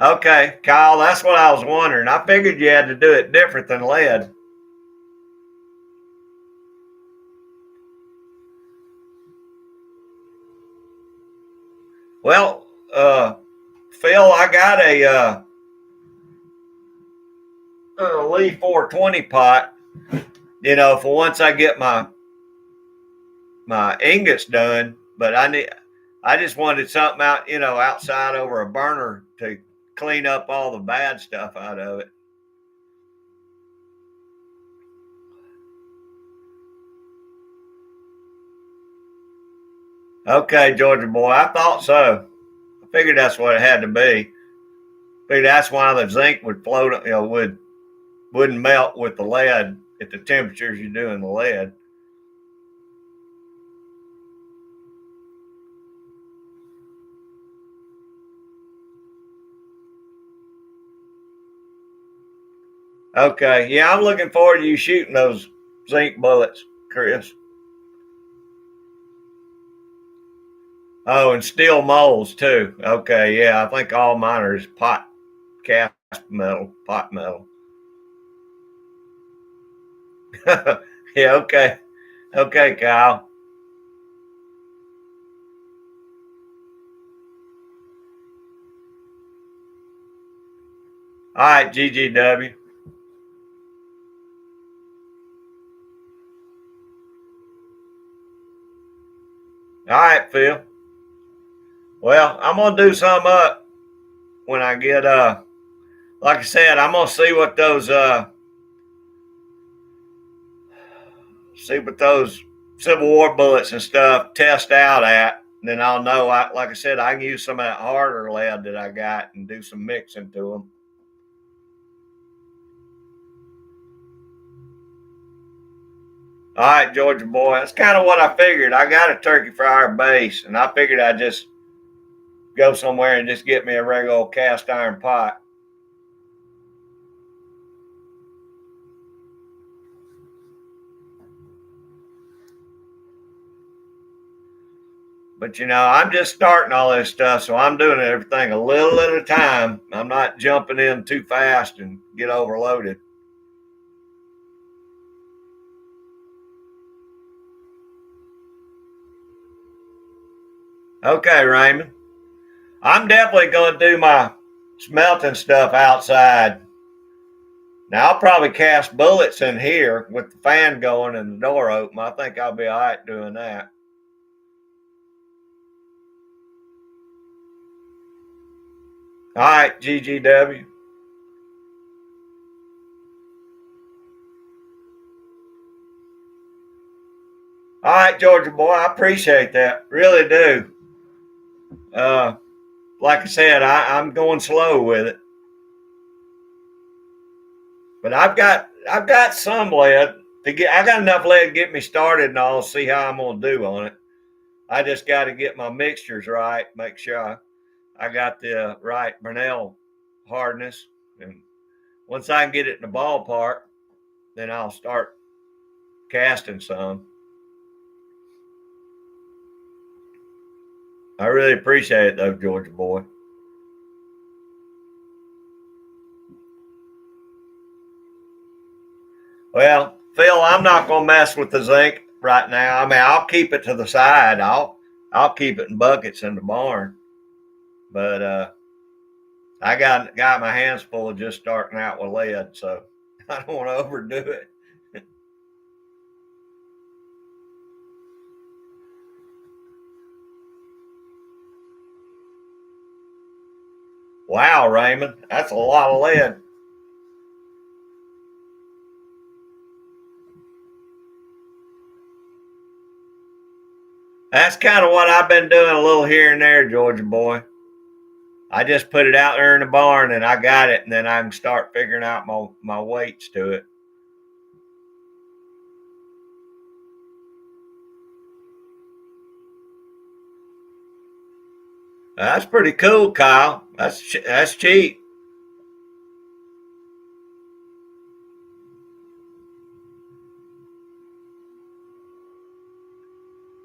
Okay, Kyle, that's what I was wondering. I figured you had to do it different than lead. Well, Phil, I got a Lee 420 pot. For once I get my ingots done, but I just wanted something out, outside over a burner to clean up all the bad stuff out of it. Okay, Georgia boy, I thought so. I figured that's what it had to be. Figured that's why the zinc would float, wouldn't melt with the lead at the temperatures you're doing the lead. Okay, yeah, I'm looking forward to you shooting those zinc bullets, Chris. Oh, and steel molds too. Okay, yeah, I think all mine are is pot cast metal, pot metal. Yeah, okay. Okay, Kyle. All right, GGW. All right, Phil. Well, I'm gonna do some up when I get like I said, I'm gonna see what those Civil War bullets and stuff test out at. Then I'll know. Like I said, I can use some of that harder lead that I got and do some mixing to them. All right, Georgia boy. That's kind of what I figured. I got a turkey fryer base, and I figured I'd just go somewhere and just get me a regular old cast iron pot. But I'm just starting all this stuff, so I'm doing everything a little at a time. I'm not jumping in too fast and get overloaded. Okay, Raymond. I'm definitely going to do my smelting stuff outside. Now, I'll probably cast bullets in here with the fan going and the door open. I think I'll be all right doing that. All right, GGW. All right, Georgia boy. I appreciate that. Really do. Uh, like I said, I'm going slow with it, but I've got some lead to get. I got enough lead to get me started, and I'll see how I'm gonna do on it. I just got to get my mixtures right, make sure I got the right Burnell hardness, and once I can get it in the ballpark, then I'll start casting some. I really appreciate it though, Georgia boy. Well, Phil, I'm not gonna mess with the zinc right now. I mean, I'll keep it to the side. I'll keep it in buckets in the barn. But I got my hands full of just starting out with lead, so I don't want to overdo it. Wow, Raymond, that's a lot of lead. That's kind of what I've been doing a little here and there, Georgia boy. I just put it out there in the barn and I got it, and then I can start figuring out my weights to it. That's pretty cool, Kyle. That's cheap.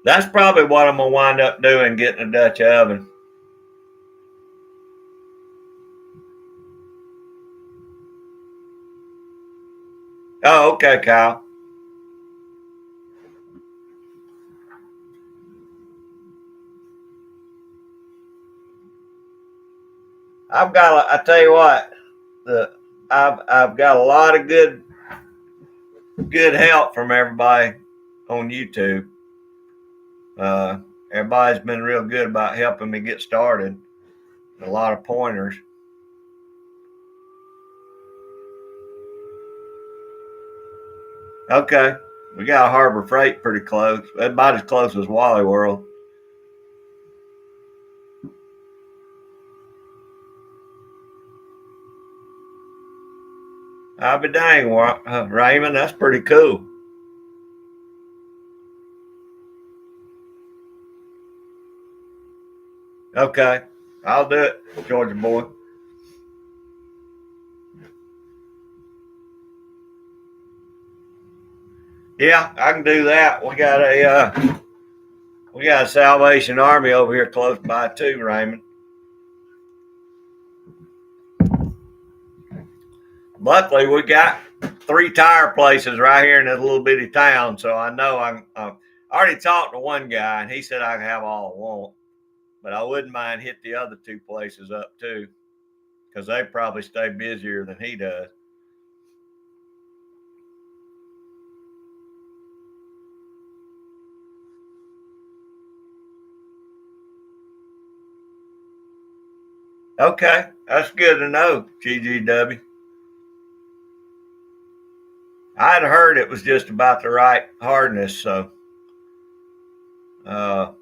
That's probably what I'm gonna wind up doing, getting a Dutch oven. Oh, okay, Kyle. I tell you what, the I've got a lot of good help from everybody on YouTube. Uh, everybody's been real good about helping me get started. A lot of pointers. Okay, we got Harbor Freight pretty close, about as close as Wally World. I'll be dang, Raymond. That's pretty cool. Okay, I'll do it, Georgia boy. Yeah, I can do that. We We got a Salvation Army over here close by too, Raymond. Luckily, we got 3 tire places right here in this little bitty town, so I know I already talked to one guy, and he said I can have all I want, but I wouldn't mind hit the other 2 places up too, because they probably stay busier than he does. Okay, that's good to know, GGW. I'd heard it was just about the right hardness, so uh,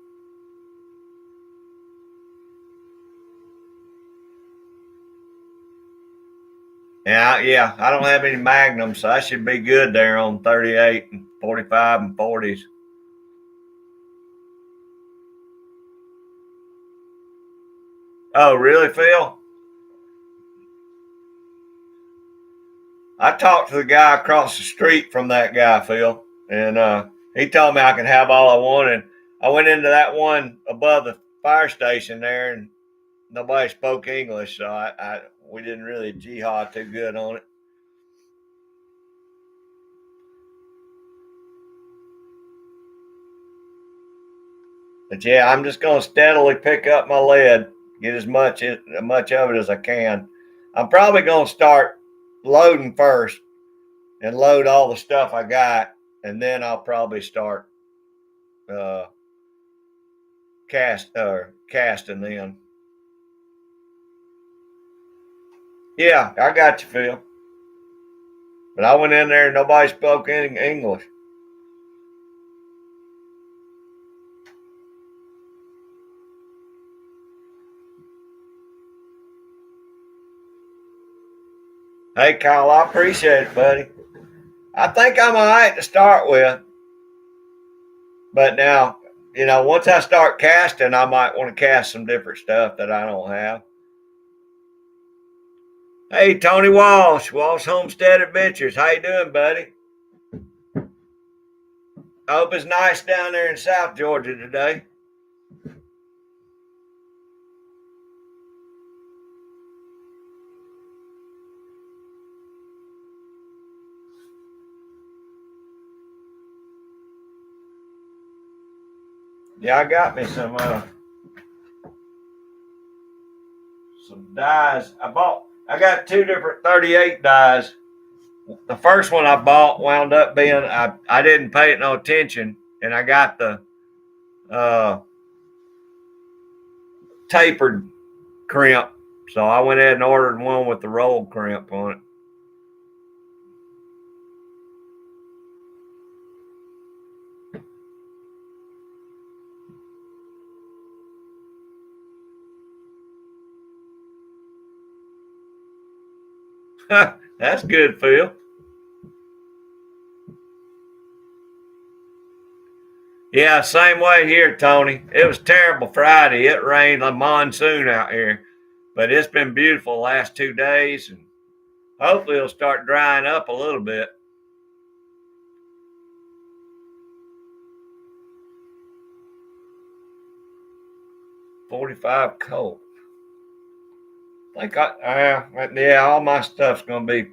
yeah, I don't have any magnums, so I should be good there on 38 and 45 and 40s. Oh, really, Phil? I talked to the guy across the street from that guy, Phil, and he told me I could have all I wanted. I went into that one above the fire station there, and nobody spoke English, so we didn't really jihad too good on it. But yeah, I'm just going to steadily pick up my lead, get as much of it as I can. I'm probably going to start loading first and load all the stuff I got, and then I'll probably start uh, casting then. Yeah, I got you, Phil. But I went in there and nobody spoke any English. Hey, Kyle, I appreciate it, buddy. I think I'm all right to start with. But now, once I start casting, I might want to cast some different stuff that I don't have. Hey, Tony Walsh Homestead Adventures. How you doing, buddy? I hope it's nice down there in South Georgia today. Yeah, I got me some dies. I got 2 different 38 dies. The first one I bought wound up being I didn't pay it no attention, and I got the uh, tapered crimp, so I went ahead and ordered one with the rolled crimp on it. That's good, Phil. Yeah, same way here, Tony. It was terrible Friday. It rained a monsoon out here, but it's been beautiful the last 2 days, and hopefully it'll start drying up a little bit. $45 cold. I think yeah, all my stuff's gonna be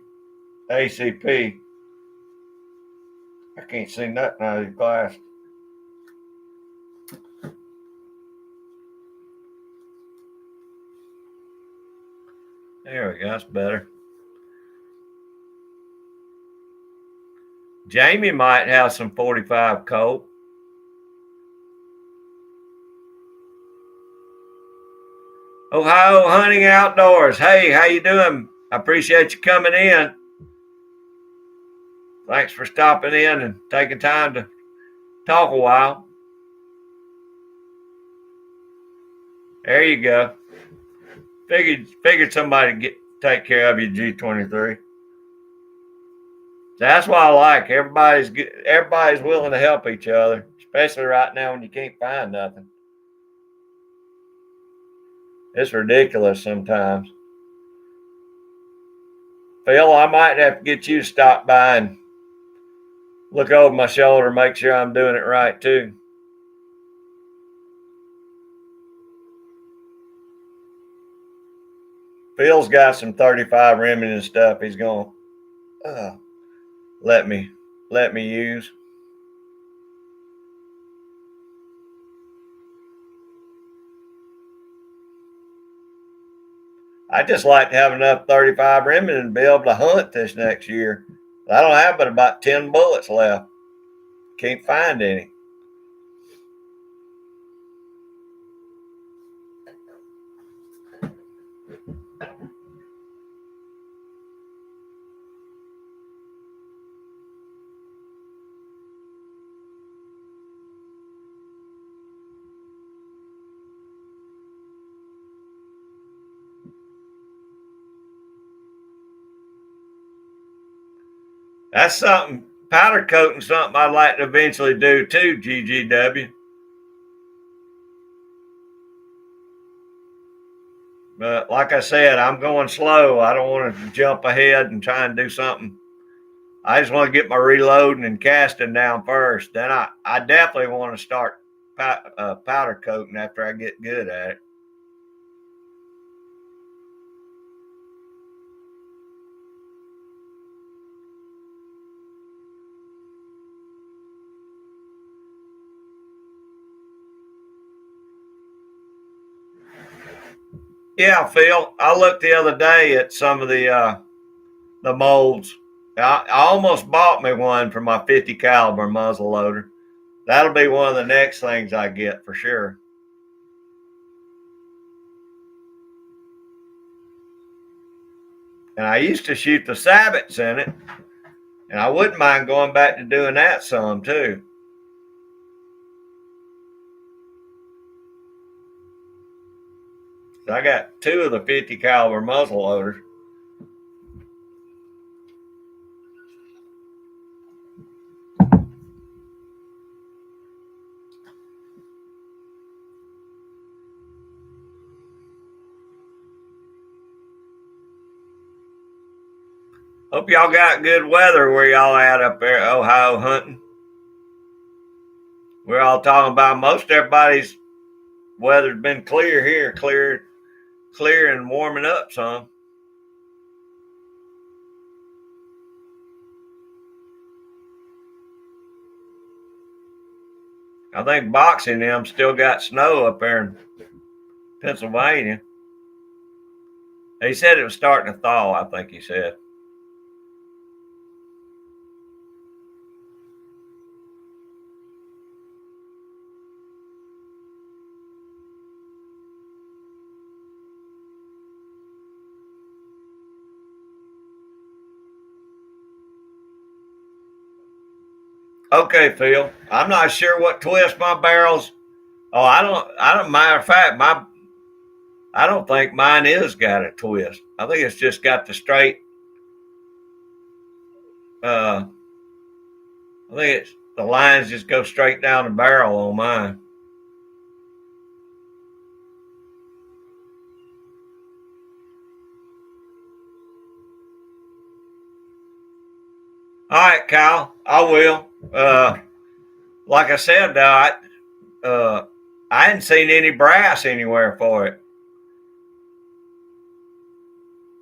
ACP. I can't see nothing out of these glass. There we go. That's better. Jamie might have some 45 cold. Ohio Hunting Outdoors. Hey, how you doing? I appreciate you coming in. Thanks for stopping in and taking time to talk a while. There you go. Figured somebody take care of you, G23. That's what I like. Everybody's willing to help each other, especially right now when you can't find nothing. It's ridiculous sometimes. Phil, I might have to get you to stop by and look over my shoulder, make sure I'm doing it right too. Phil's got some 35 Remington stuff he's going to let me use. I just like to have enough 35 Remington to be able to hunt this next year. I don't have but about 10 bullets left. Can't find any. That's something, powder coating, something I'd like to eventually do too, GGW. But like I said, I'm going slow. I don't want to jump ahead and try and do something. I just want to get my reloading and casting down first. Then I definitely want to start powder coating after I get good at it. Yeah, Phil. I looked the other day at some of the molds. I almost bought me one for my 50 caliber muzzle loader. That'll be one of the next things I get for sure. And I used to shoot the sabots in it, and I wouldn't mind going back to doing that some too. I got 2 of the 50 caliber muzzle loaders. Hope y'all got good weather where y'all at up there, Ohio hunting. We're all talking about most everybody's weather's been clear here, clear and warming up some. I think Boxing them still got snow up there in Pennsylvania. He said it was starting to thaw, I think he said. Okay, Phil. I'm not sure what twist my barrels. Oh, I don't. Matter of fact, I don't think mine is got a twist. I think it's just got the straight. I think it's the lines just go straight down the barrel on mine. All right, Kyle. I will. Like I said, though, I hadn't seen any brass anywhere for it.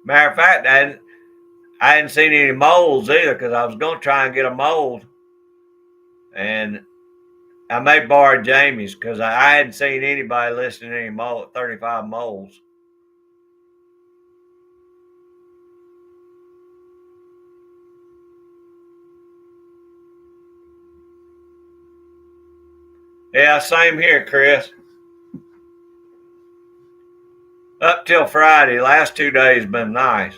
Matter of fact, I hadn't seen any molds either because I was going to try and get a mold. And I may borrow Jamie's because I hadn't seen anybody listing any 35 molds. Yeah, same here, Chris. Up till Friday, last 2 days been nice.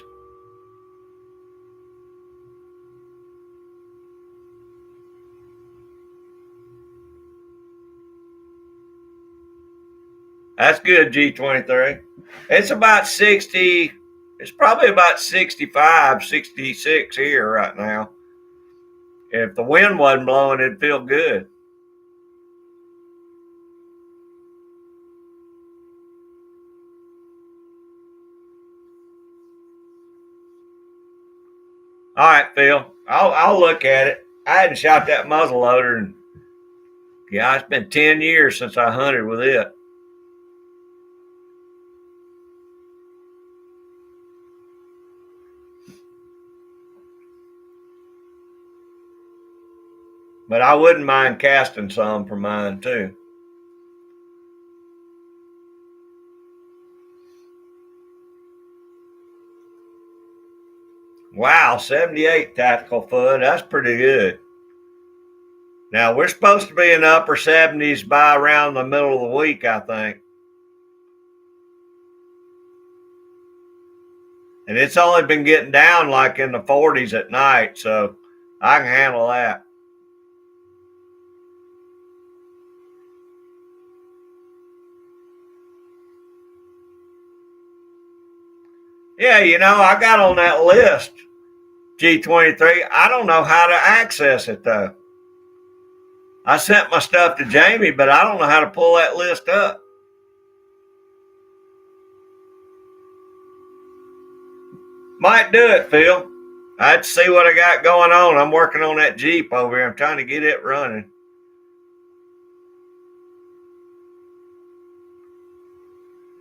That's good, G23. It's about 60. It's probably about 65, 66 here right now. If the wind wasn't blowing, it'd feel good. All right, Phil. I'll look at it. I hadn't shot that muzzle loader, and yeah, it's been 10 years since I hunted with it. But I wouldn't mind casting some for mine too. Wow, 78 tactical foot. That's pretty good. Now, we're supposed to be in the upper 70s by around the middle of the week, I think. And it's only been getting down like in the 40s at night, so I can handle that. Yeah, I got on that list, G23. I don't know how to access it, though. I sent my stuff to Jamie, but I don't know how to pull that list up. Might do it, Phil. I'd see what I got going on. I'm working on that Jeep over here. I'm trying to get it running.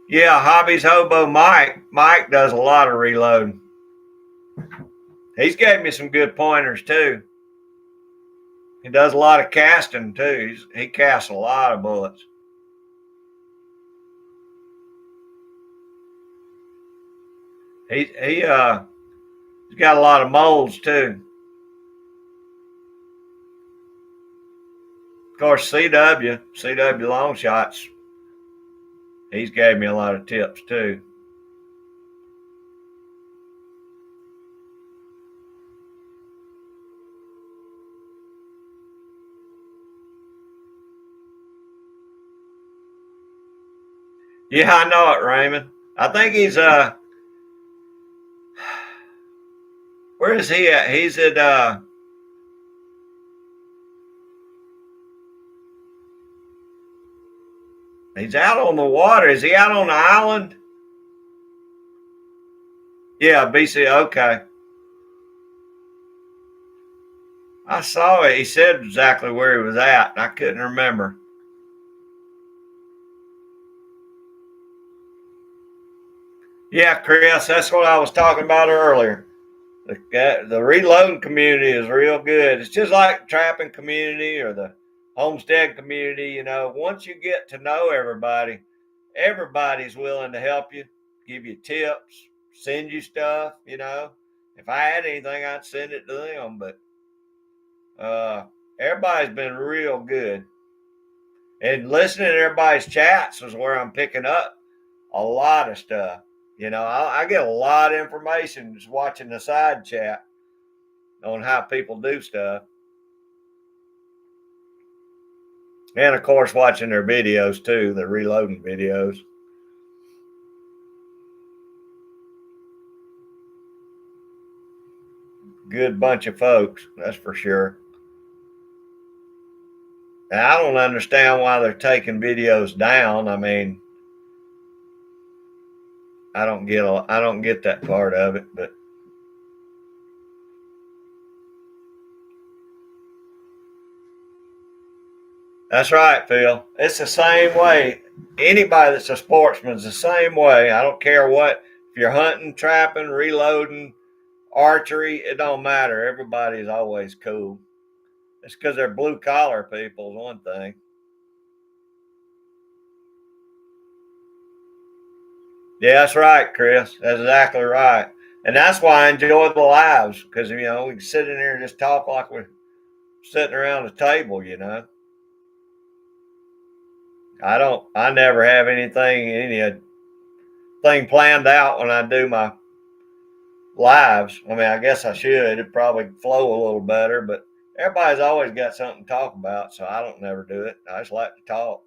Yeah, Hobbies Hobo Mike. Mike does a lot of reloading. He's gave me some good pointers too. He does a lot of casting too. He casts a lot of bullets. He's got a lot of molds too. Of course, CW Long Shots. He's gave me a lot of tips too. Yeah, I know it, Raymond. I think he's where is he at? He's at he's out on the water. Is he out on the island? Yeah, BC. Okay. I saw it. He said exactly where he was at, and I couldn't remember. Yeah, Chris, that's what I was talking about earlier. The reloading community is real good. It's just like the trapping community or the homestead community. Once you get to know everybody, everybody's willing to help you, give you tips, send you stuff. If I had anything, I'd send it to them. But everybody's been real good. And listening to everybody's chats is where I'm picking up a lot of stuff. I get a lot of information just watching the side chat on how people do stuff. And of course, watching their videos too, the reloading videos. Good bunch of folks, that's for sure. And I don't understand why they're taking videos down. I mean, I don't get that part of it, but that's right, Phil. It's the same way. Anybody that's a sportsman is the same way. I don't care what. If you're hunting, trapping, reloading, archery, it don't matter. Everybody's always cool. It's because they're blue collar people, is one thing. Yeah, that's right, Chris. That's exactly right. And that's why I enjoy the lives because, we can sit in here and just talk like we're sitting around the table. I never have anything planned out when I do my lives. I mean, I guess I should. It'd probably flow a little better, but everybody's always got something to talk about, so I don't never do it. I just like to talk.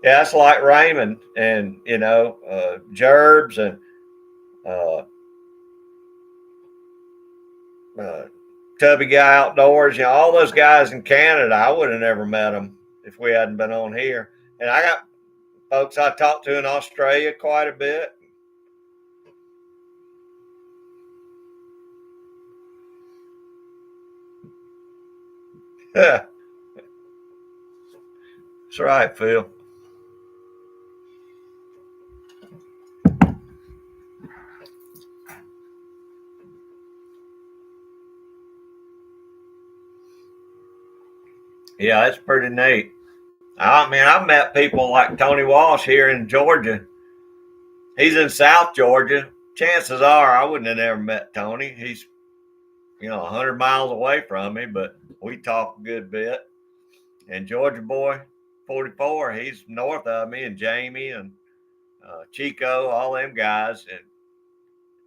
Yeah, it's like Raymond and Gerbs and uh, uh, Tubby Guy Outdoors. All those guys in Canada. I would have never met them if we hadn't been on here. And I got folks I talked to in Australia quite a bit. That's right, Phil. Yeah, it's pretty neat. I mean, I've met people like Tony Walsh here in Georgia. He's in South Georgia. Chances are I wouldn't have never met Tony. He's 100 miles away from me, but we talk a good bit. And Georgia boy, 44, he's north of me, and Jamie and Chico, all them guys.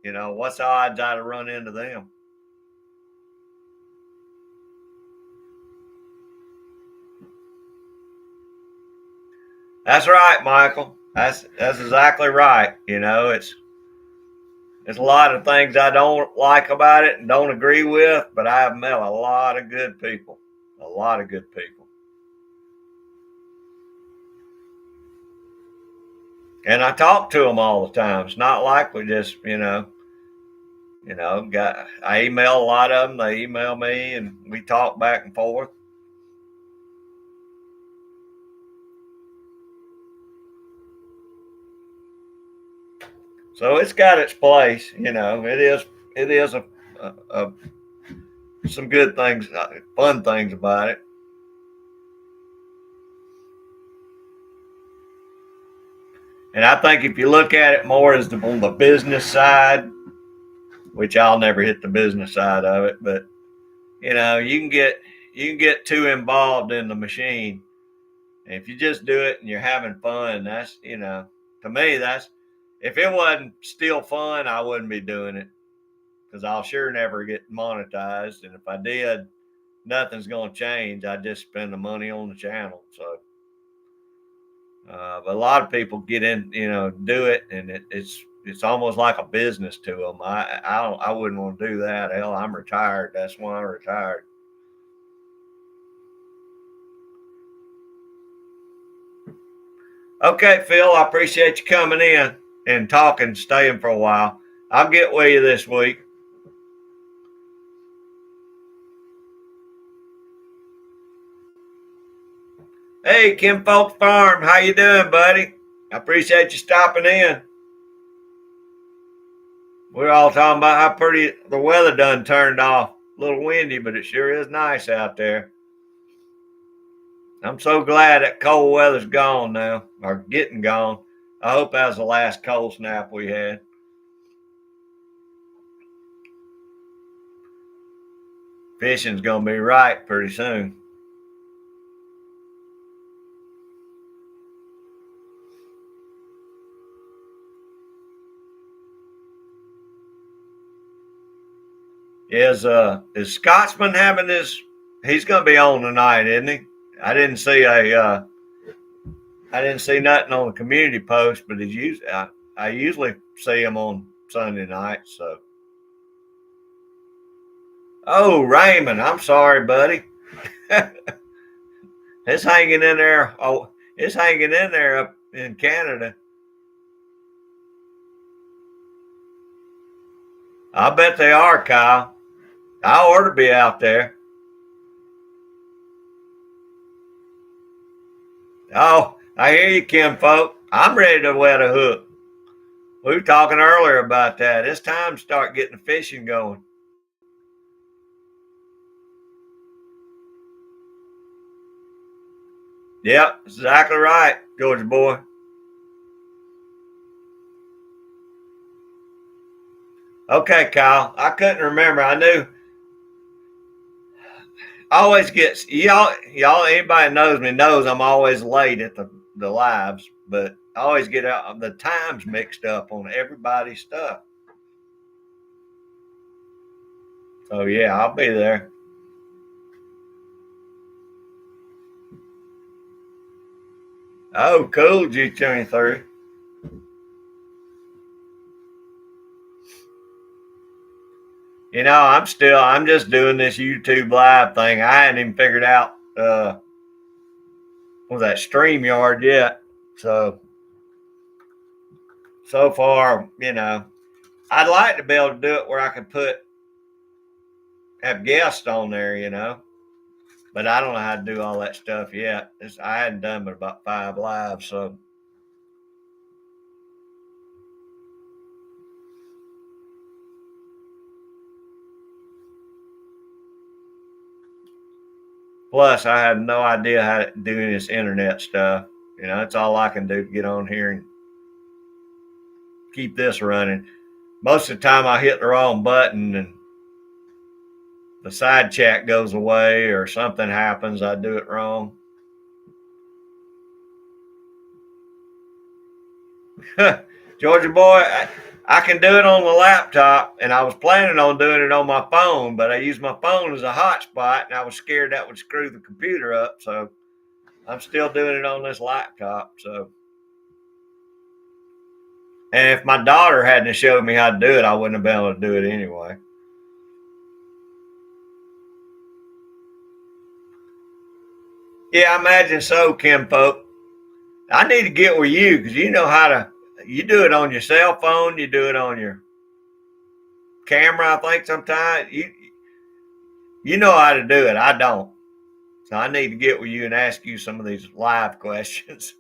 And what's the odds I'd run into them? That's right, Michael. That's exactly right. There's a lot of things I don't like about it and don't agree with, but I have met a lot of good people. A lot of good people. And I talk to them all the time. It's not like we just, got I email a lot of them. They email me, and we talk back and forth. So it's got its place. It is a some good things, fun things about it. And I think if you look at it more as on the business side, which I'll never hit the business side of it, but you can get too involved in the machine. And if you just do it and you're having fun, that's to me that's if it wasn't still fun, I wouldn't be doing it because I'll sure never get monetized. And if I did, nothing's going to change. I just spend the money on the channel. So, but a lot of people get in, do it, and it's almost like a business to them. I wouldn't want to do that. Hell, I'm retired. That's why I'm retired. Okay, Phil, I appreciate you coming in and talking, staying for a while. I'll get with you this week. Hey, Kim Folk Farm, how you doing, buddy? I appreciate you stopping in. We're all talking about how pretty the weather done turned off. A little windy, but it sure is nice out there. I'm so glad that cold weather's gone now, or getting gone. I hope that was the last cold snap we had. Fishing's gonna be right pretty soon. Is Scotsman having his? He's gonna be on tonight, isn't he? I didn't see a. I didn't see nothing on the community post, but I usually see him on Sunday night. So, oh Raymond, I'm sorry, buddy. It's hanging in there. Oh, it's hanging in there up in Canada. I bet they are, Kyle. I ought to be out there. Oh, I hear you, Kim folk. I'm ready to wet a hook. We were talking earlier about that. It's time to start getting the fishing going. Yep, exactly right, Georgia boy. Okay, Kyle. I couldn't remember. I knew. I always gets y'all. Anybody knows me knows I'm always late at the lives, but I always get out the times mixed up on everybody's stuff. So yeah, I'll be there. Oh, cool, G23. I'm just doing this YouTube live thing. I hadn't even figured out what was that StreamYard yet. So far, I'd like to be able to do it where I could have guests on there, but I don't know how to do all that stuff yet. I hadn't done but about 5 lives, so Plus, I had no idea how to do any of this internet stuff. You know, that's all I can do to get on here and keep this running. Most of the time, I hit the wrong button and the side chat goes away or something happens. I do it wrong. Georgia boy, I can do it on the laptop, and I was planning on doing it on my phone, but I used my phone as a hotspot, and I was scared that would screw the computer up. So I'm still doing it on this laptop. So, and if my daughter hadn't showed me how to do it, I wouldn't have been able to do it anyway. Yeah, I imagine so, Kim Pope. I need to get with you because you know how to. You do it on your cell phone. You do it on your camera. I think sometimes you know how to do it. I don't. So I need to get with you and ask you some of these live questions.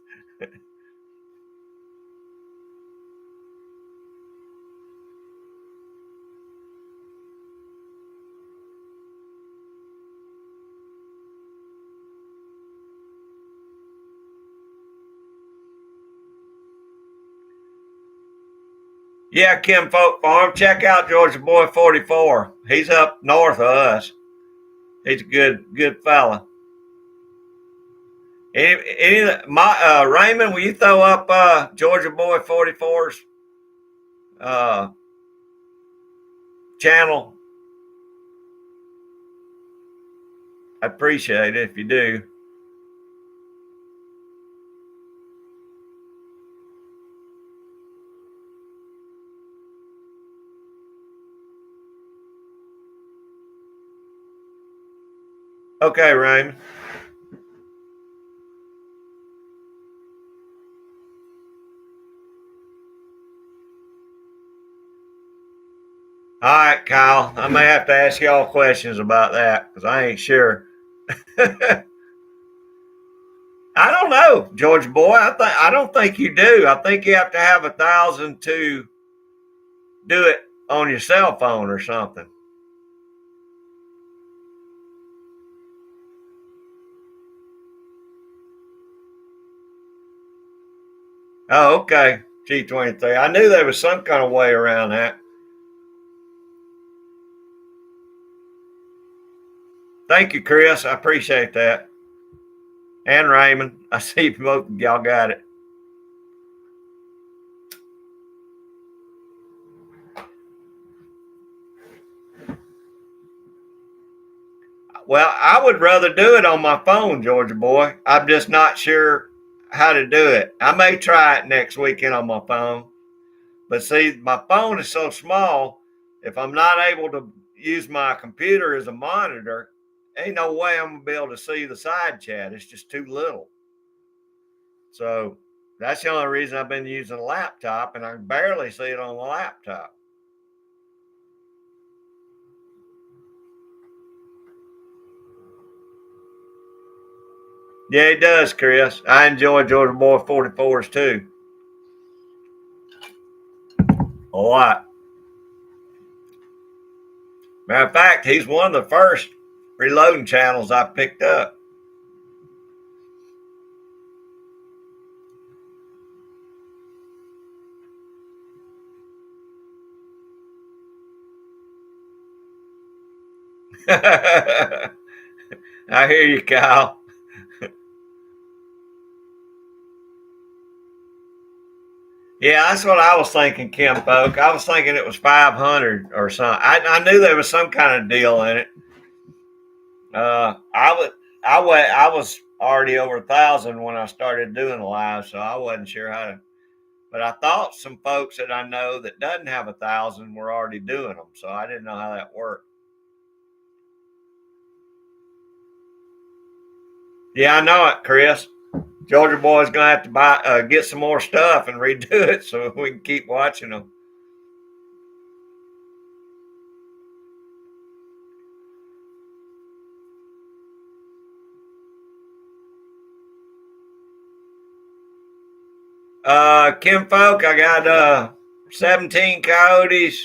Yeah, Kim Folk Farm. Check out Georgia Boy 44. He's up north of us. He's a good fella. Raymond, will you throw up Georgia Boy 44's uh, channel? I appreciate it if you do. Okay, Raymond. All right, Kyle. I may have to ask y'all questions about that because I ain't sure. I don't know, Georgia boy. I don't think you do. I think you have to have 1,000 to do it on your cell phone or something. Oh, okay. G23. I knew there was some kind of way around that. Thank you, Chris. I appreciate that. And Raymond. I see both of y'all got it. Well, I would rather do it on my phone, Georgia boy. I'm just not sure how to do it. I may try it next weekend on my phone. But see, my phone is so small, if I'm not able to use my computer as a monitor, ain't no way I'm gonna be able to see the side chat. It's just too little. So that's the only reason I've been using a laptop, and I can barely see it on the laptop. Yeah, it does, Chris. I enjoy Georgia Boy 44s too. A lot. Matter of fact, he's one of the first reloading channels I picked up. I hear you, Kyle. Yeah, that's what I was thinking, Kim Folk. I was thinking it was 500 or something. I knew there was some kind of deal in it. I would, I was already over 1,000 when I started doing live, so I wasn't sure how to. But I thought some folks that I know that doesn't have 1,000 were already doing them, so I didn't know how that worked. Yeah, I know it, Chris. Georgia Boy's gonna have to get some more stuff and redo it so we can keep watching them. Kim Folk, I got 17 coyotes,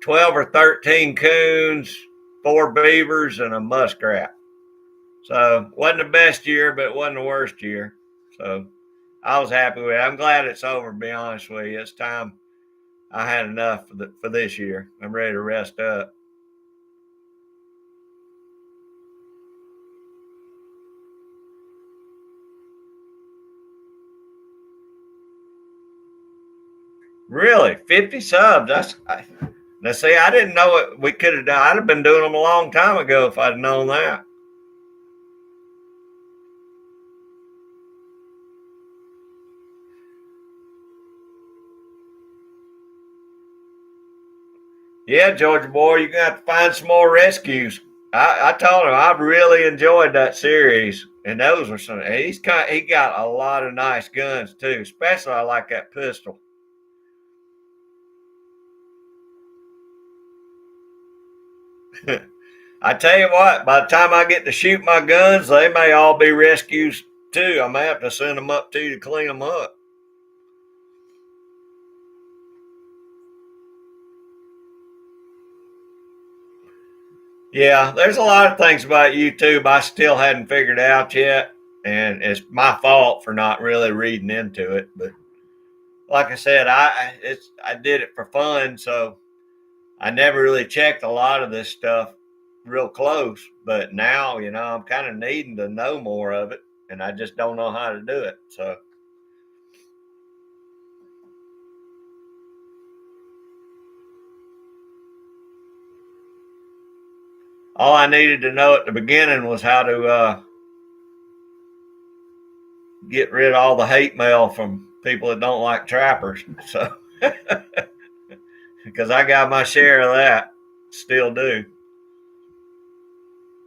12 or 13 coons, 4 beavers, and a muskrat. So wasn't the best year, but it wasn't the worst year. So I was happy with it. I'm glad it's over, to be honest with you. It's time. I had enough for this year. I'm ready to rest up. Really, 50 subs. Now see, I didn't know it. We could have done. I'd have been doing them a long time ago if I'd known that. Yeah, Georgia boy, you're gonna have to find some more rescues. I told him I really enjoyed that series, and those were some. He got a lot of nice guns too. Especially I like that pistol. I tell you what, by the time I get to shoot my guns, they may all be rescues too. I may have to send them up to you to clean them up. Yeah, there's a lot of things about YouTube I still hadn't figured out yet, and it's my fault for not really reading into it. But like I said, I did it for fun, so I never really checked a lot of this stuff real close. But now, I'm kind of needing to know more of it, and I just don't know how to do it. So all I needed to know at the beginning was how to get rid of all the hate mail from people that don't like trappers. So because I got my share of that, still do.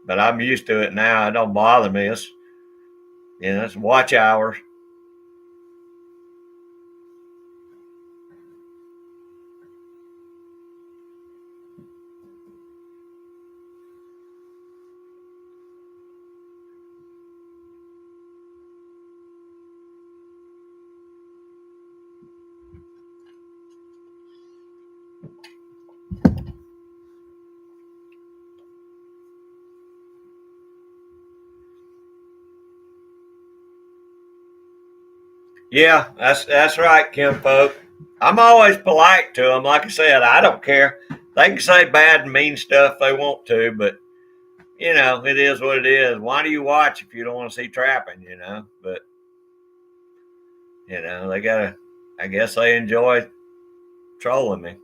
But I'm used to it now. It don't bother me. It's watch hours. Yeah, that's right, Kim folk. I'm always polite to them. Like I said, I don't care. They can say bad and mean stuff they want to, but it is what it is. Why do you watch if you don't want to see trapping? But they gotta. I guess they enjoy trolling me.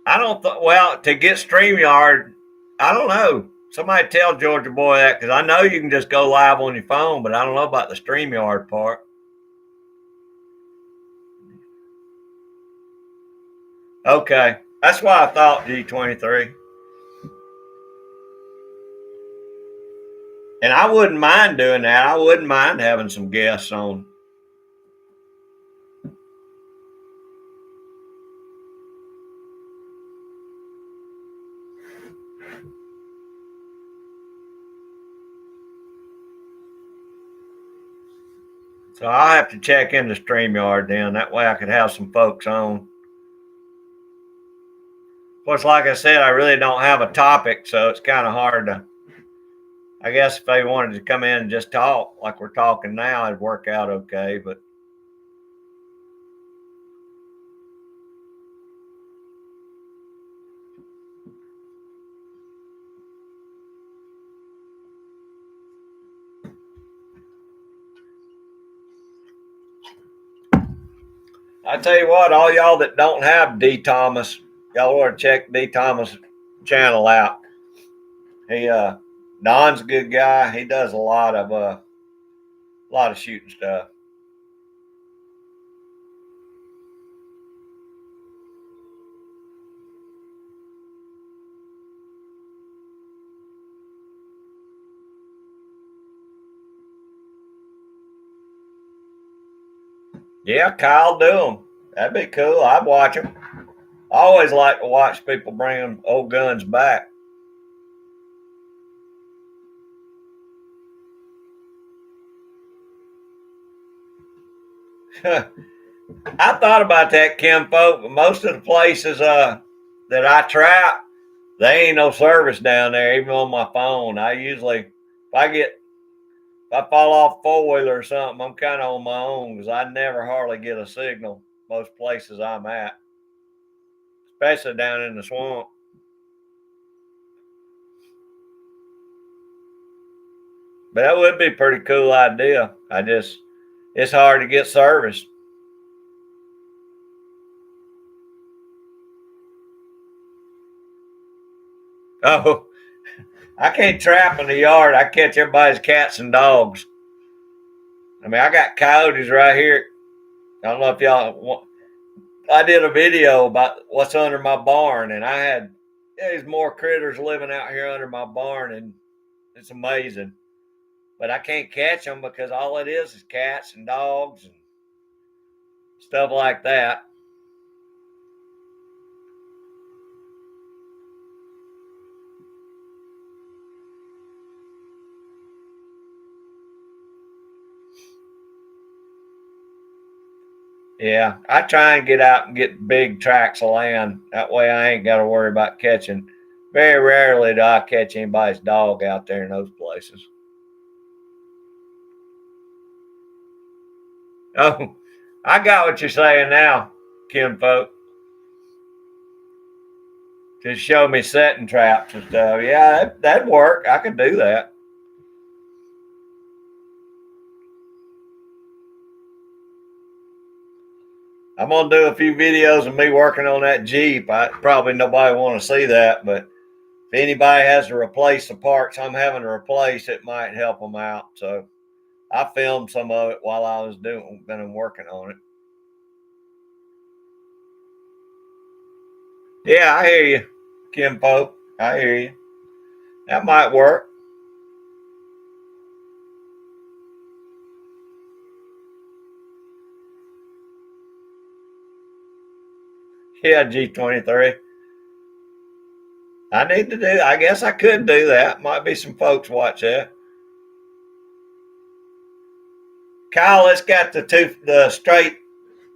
I don't. Well, to get Streamyard, I don't know. Somebody tell Georgia Boy that because I know you can just go live on your phone, but I don't know about the Streamyard part. Okay, that's why I thought G23, and I wouldn't mind doing that. I wouldn't mind having some guests on. So I'll have to check into Streamyard then. That way I could have some folks on. Of course, like I said, I really don't have a topic, so it's kind of hard to. I guess if they wanted to come in and just talk like we're talking now, it'd work out okay. But I tell you what, all y'all that don't have D Thomas, y'all ought to check D Thomas channel out. He Don's a good guy. He does a lot of shooting stuff. Yeah, Kyle do them. That'd be cool. I'd watch them. I always like to watch people bring old guns back. I thought about that, Kim folk, but most of the places that I trap, they ain't no service down there, even on my phone. I usually, if I fall off four wheeler or something, I'm kind of on my own because I never hardly get a signal most places I'm at, especially down in the swamp. But that would be a pretty cool idea. It's hard to get service. Oh, I can't trap in the yard. I catch everybody's cats and dogs. I mean, I got coyotes right here. I don't know if y'all want. I did a video about what's under my barn, and there's more critters living out here under my barn, and it's amazing. But I can't catch them because all it is cats and dogs and stuff like that. Yeah, I try and get out and get big tracts of land. That way I ain't got to worry about catching. Very rarely do I catch anybody's dog out there in those places. Oh, I got what you're saying now, Kim folk. Just show me setting traps and stuff. Yeah, that'd work. I could do that. I'm gonna do a few videos of me working on that Jeep. Probably nobody want to see that, but if anybody has to replace the parts I'm having to replace, it might help them out. So I filmed some of it while I was been working on it. Yeah, I hear you, Kim Pope. I hear you. That might work. Yeah, G23. I need to do. I guess I could do that. Might be some folks watch that. Kyle, it's got the straight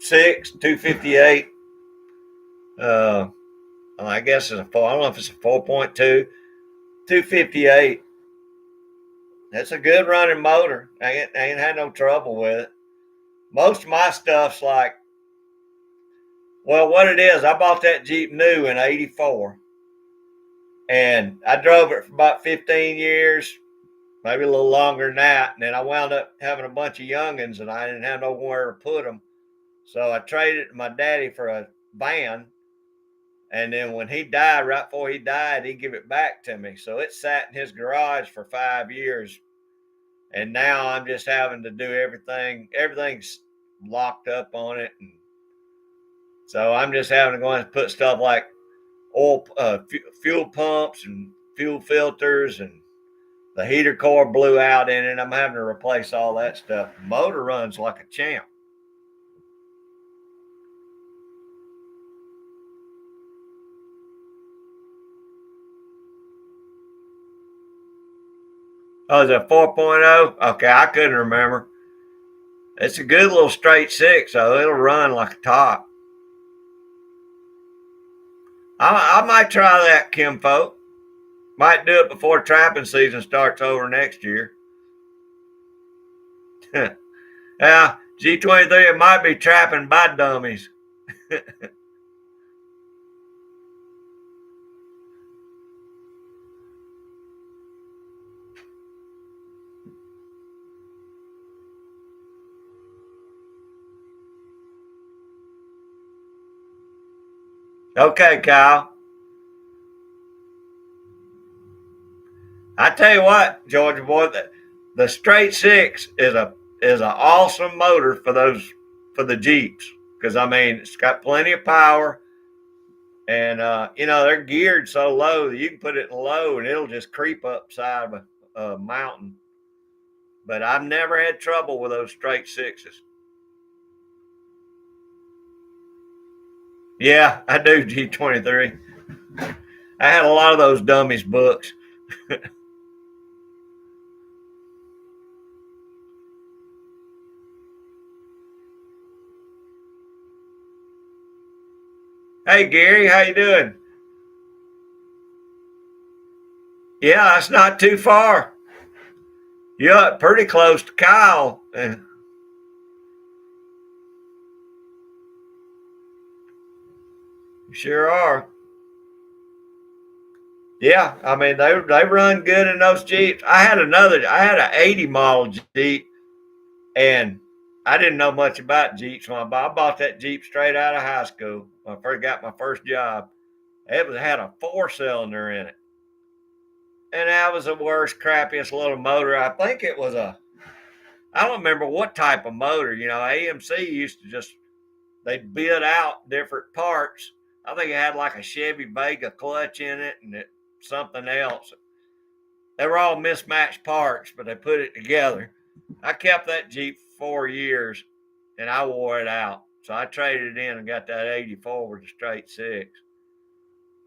six 258. I guess it's a four. I don't know if it's a 4.2 258. That's a good running motor. I ain't had no trouble with it. Most of my stuff's like, well, what it is, I bought that Jeep new in '84, and I drove it for about 15 years, maybe a little longer than that. And then I wound up having a bunch of youngins, and I didn't have nowhere to put them. So I traded my daddy for a van. And then when he died, right before he died, he gave it back to me. So it sat in his garage for 5 years. And now I'm just having to do everything. Everything's locked up on it. And so I'm just having to go and put stuff like fuel pumps and fuel filters, and the heater core blew out in it. I'm having to replace all that stuff. The motor runs like a champ. Oh, is it 4.0? Okay, I couldn't remember. It's a good little straight six, so it'll run like a top. I might try that, Kim folk. Might do it before trapping season starts over next year. Yeah, G23, it might be trapping by dummies. Okay, Kyle. I tell you what, Georgia boy, the straight six is an awesome motor for the Jeeps, because I mean it's got plenty of power, and they're geared so low that you can put it in low and it'll just creep up side of a mountain. But I've never had trouble with those straight sixes. Yeah, I do G23. I had a lot of those dummies books. Hey Gary, how you doing? Yeah, it's not too far. You're pretty close to Kyle. You sure are. Yeah, I mean they run good in those Jeeps. I had an 80 model Jeep, and I didn't know much about Jeeps when I bought that Jeep straight out of high school when I first got my first job. Had a 4-cylinder in it, and that was the worst, crappiest little motor. I think it was I don't remember what type of motor. You know, AMC used to just they'd bid out different parts. I think it had like a Chevy Vega clutch in it and something else. They were all mismatched parts, but they put it together. I kept that Jeep for 4 years, and I wore it out. So I traded it in and got that 84 with a straight six.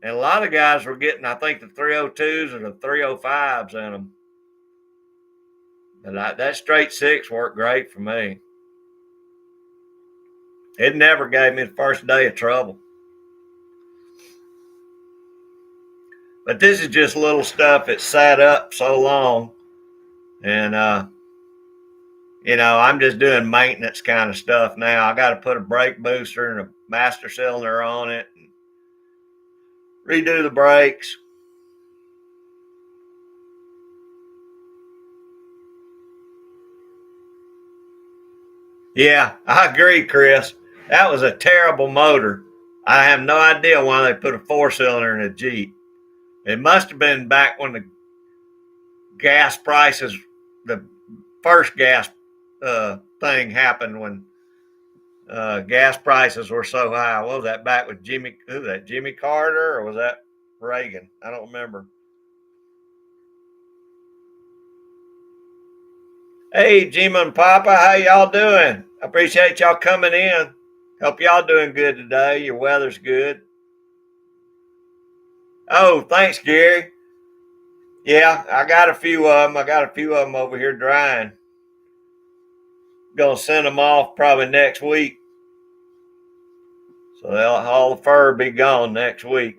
And a lot of guys were getting, I think, the 302s or the 305s in them. And that straight six worked great for me. It never gave me the first day of trouble. But this is just little stuff that sat up so long. And, I'm just doing maintenance kind of stuff now. I got to put a brake booster and a master cylinder on it and redo the brakes. Yeah, I agree, Chris. That was a terrible motor. I have no idea why they put a 4-cylinder in a Jeep. It must have been back when the gas prices, the first gas thing happened when gas prices were so high. What was that back with Jimmy Carter, or was that Reagan? I don't remember. Hey, Jim and Papa, how y'all doing? I appreciate y'all coming in. Hope y'all doing good today. Your weather's good. Oh, thanks, Gary. Yeah, I got a few of them. I got a few of them over here drying. Gonna send them off probably next week. So all the fur be gone next week.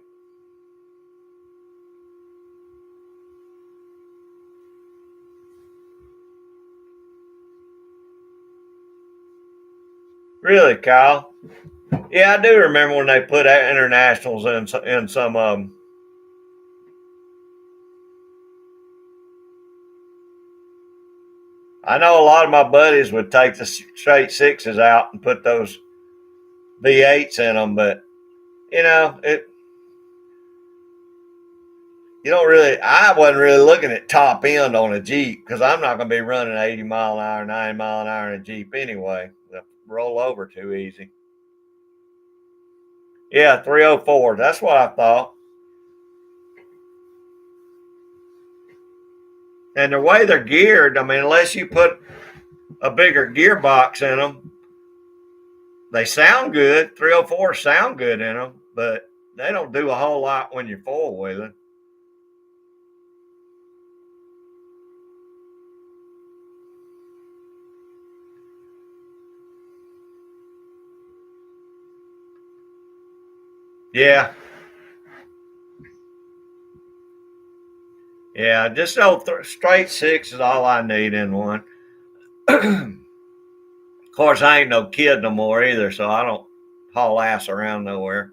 Really, Kyle? Yeah, I do remember when they put internationals in some of them. I know a lot of my buddies would take the straight sixes out and put those V8s in them, but it you don't really. I wasn't really looking at top end on a Jeep because I'm not going to be running 80 mile an hour, 90 mile an hour in a Jeep anyway. They'll roll over too easy. Yeah, 304. That's what I thought. And the way they're geared, I mean, unless you put a bigger gearbox in them, they sound good. 304s sound good in them, but they don't do a whole lot when you're four wheeling. Yeah, yeah. Just straight six is all I need in one. Of course, I ain't no kid no more either, so I don't haul ass around nowhere.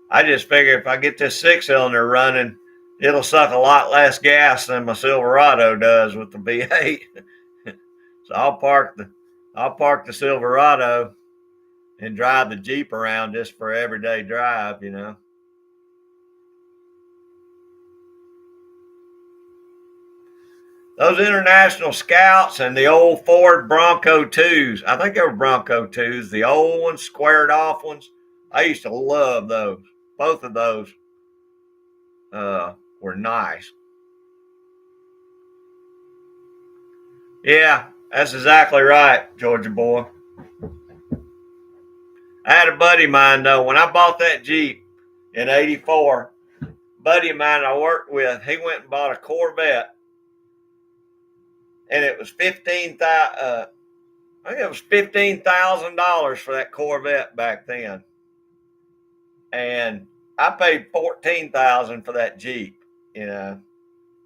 I just figure if I get this 6-cylinder running, it'll suck a lot less gas than my Silverado does with the V8. So I'll park the Silverado and drive the Jeep around just for everyday drive. Those International Scouts and the old Ford Bronco 2s. I think they were Bronco 2s, the old ones, squared off ones. I used to love those. Both of those were nice. Yeah, that's exactly right, Georgia boy. I had a buddy of mine though. When I bought that Jeep in '84, buddy of mine I worked with, he went and bought a Corvette, and it was I think it was $15,000 for that Corvette back then, and I paid $14,000 for that Jeep. You know,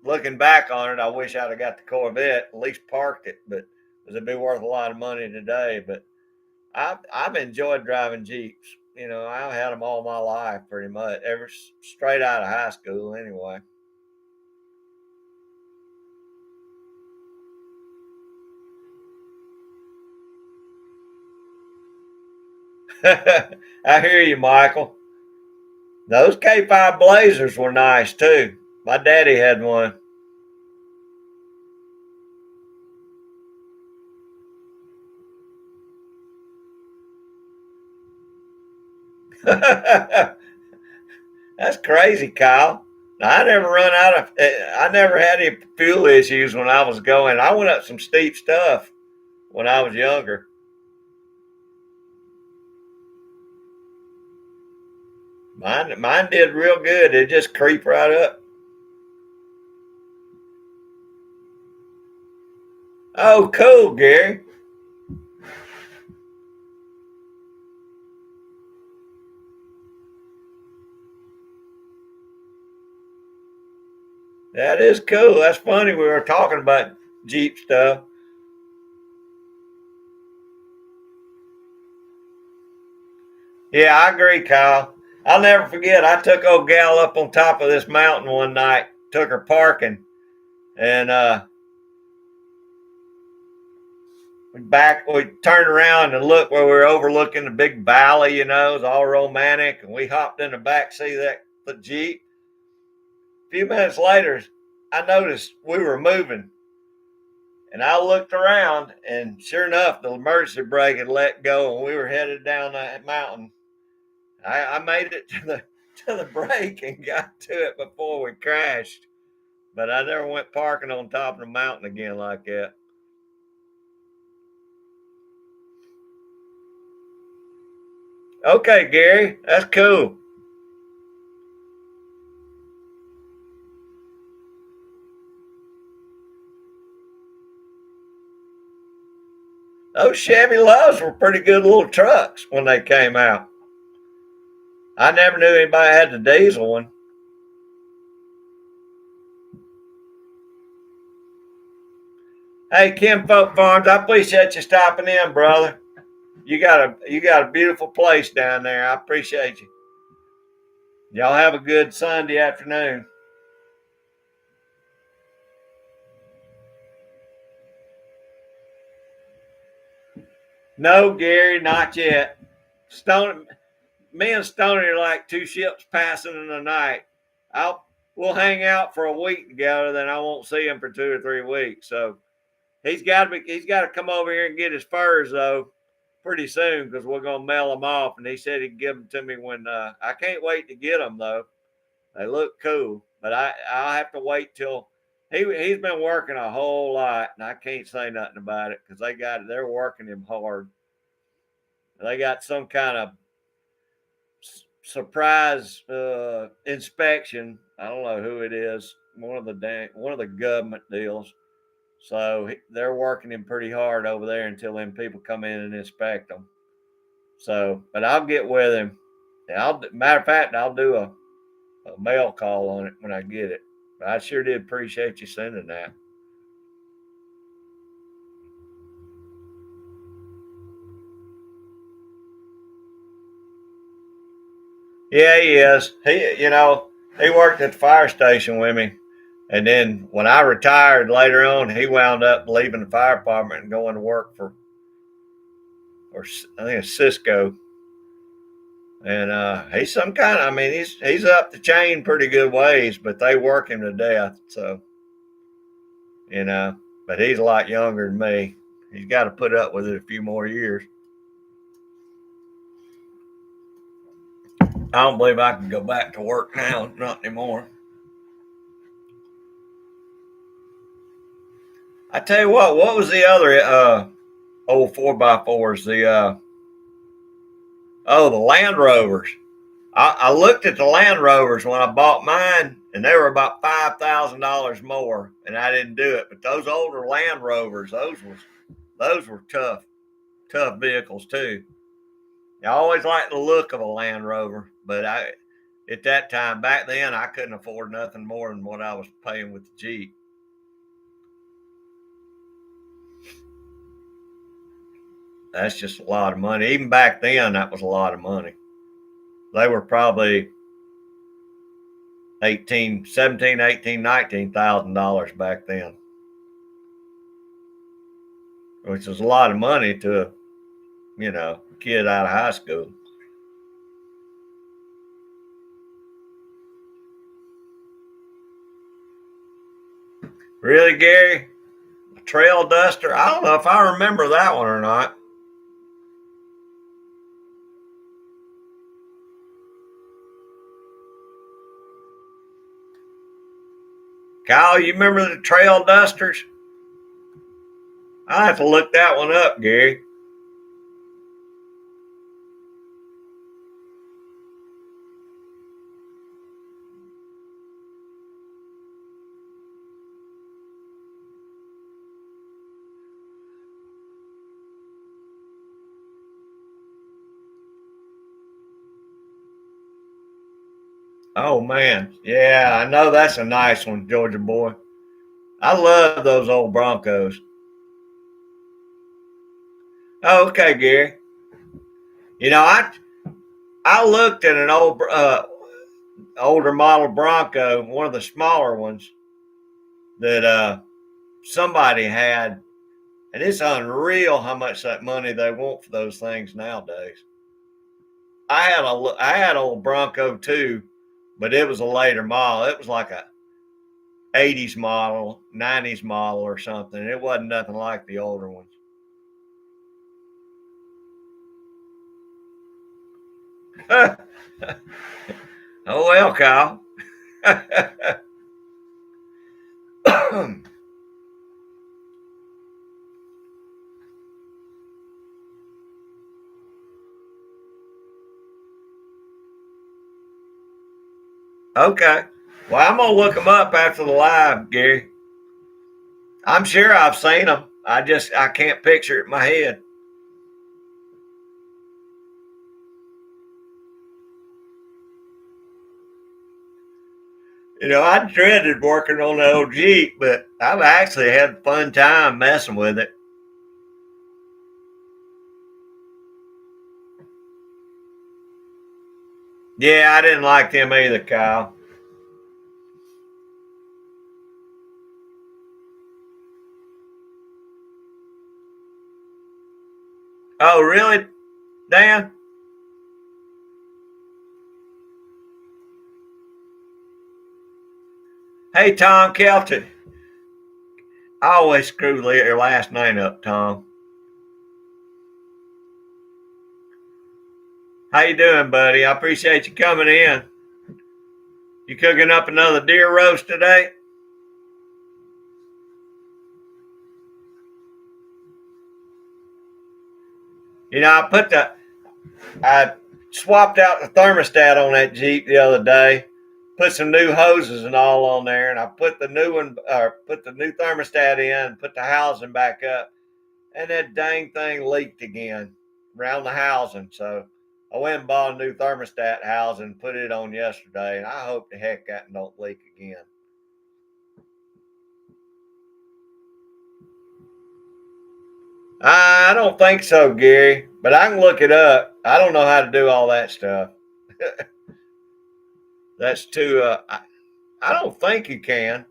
looking back on it, I wish I'd have got the Corvette, at least parked it, but because it'd be worth a lot of money today. But I've enjoyed driving Jeeps. You know, I've had them all my life pretty much, ever straight out of high school anyway. I hear you, Michael. Those K5 Blazers were nice too. My daddy had one. That's crazy, Kyle. I never run out of. I never had any fuel issues when I was going. I went up some steep stuff when I was younger. Mine did real good. It just creep right up. Oh, cool, Gary. That is cool. That's funny. We were talking about Jeep stuff. Yeah, I agree, Kyle. I'll never forget. I took old gal up on top of this mountain one night. Took her parking, and we turned around and looked where we were overlooking the big valley. You know, it was all romantic. And we hopped in the back seat of the Jeep. A few minutes later, I noticed we were moving, and I looked around, and sure enough, the emergency brake had let go, and we were headed down that mountain. I made it to the brake and got to it before we crashed, but I never went parking on top of the mountain again like that. Okay, Gary, that's cool. Those Chevy Loves were pretty good little trucks when they came out. I never knew anybody had the diesel one. Hey, Kim Folk Farms, I appreciate you stopping in, brother. You got a beautiful place down there. I appreciate you. Y'all have a good Sunday afternoon. No, Gary, not yet. Stone, me and Stoney are like two ships passing in the night. I'll we'll hang out for a week together, then I won't see him for 2 or 3 weeks. So he's got to come over here and get his furs though pretty soon because we're gonna mail them off. And he said he'd give them to me when I can't wait to get them though. They look cool, but I'll have to wait till he's been working a whole lot, and I can't say nothing about it because they're working him hard. They got some kind of surprise inspection. I don't know who it is. One of the government deals. So they're working him pretty hard over there until them people come in and inspect them. So, but I'll get with him. Matter of fact, I'll do a mail call on it when I get it. But I sure did appreciate you sending that. Yeah, he is. He worked at the fire station with me, and then when I retired later on, he wound up leaving the fire department and going to work or I think it's Cisco. And he's some kind of, I mean, he's up the chain pretty good ways, but they work him to death. So you know, but he's a lot younger than me. He's got to put up with it a few more years. I don't believe I can go back to work now, not anymore. I tell you what was the other old 4x4s? The Land Rovers. I looked at the Land Rovers when I bought mine, and they were about $5,000 more, and I didn't do it. But those older Land Rovers, those were tough vehicles too. I always liked the look of a Land Rover, but at that time back then I couldn't afford nothing more than what I was paying with the Jeep. That's just a lot of money. Even back then, that was a lot of money. They were probably 18, 17, 18, $19,000 back then, which was a lot of money to, a kid out of high school. Really, Gary? A trail duster? I don't know if I remember that one or not. Kyle, you remember the trail dusters? I have to look that one up, Gary. Oh man, yeah, I know that's a nice one, Georgia boy. I love those old Broncos. Oh, okay, Gary. I looked at an older model Bronco, one of the smaller ones that somebody had, and it's unreal how much that money they want for those things nowadays. I had an old Bronco too, but it was a later model. It was like a 80s model, 90s model or something. It wasn't nothing like the older ones. Oh well, Kyle. Okay. Well, I'm gonna look them up after the live, Gary. I'm sure I've seen them. I can't picture it in my head. I dreaded working on the old Jeep, but I've actually had a fun time messing with it. Yeah, I didn't like them either, Kyle. Oh, really, Dan? Hey, Tom Kelton. I always screw your last name up, Tom. How you doing, buddy? I appreciate you coming in. You cooking up another deer roast today? I swapped out the thermostat on that Jeep the other day, put some new hoses and all on there, and I put the new thermostat in, and put the housing back up, and that dang thing leaked again around the housing. So I went and bought a new thermostat housing, put it on yesterday, and I hope the heck that don't leak again. I don't think so, Gary, but I can look it up. I don't know how to do all that stuff. That's too. I don't think you can.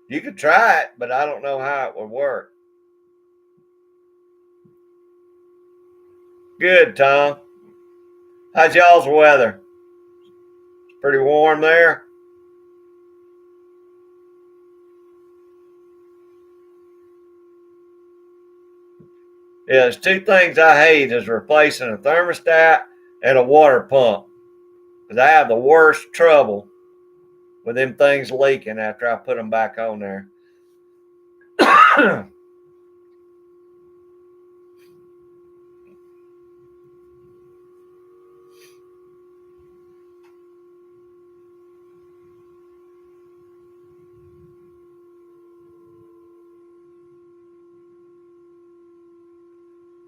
You could try it, but I don't know how it would work. Good, Tom. How's y'all's weather? It's pretty warm there. Yeah, there's two things I hate is replacing a thermostat and a water pump. Because I have the worst trouble with them things leaking after I put them back on there.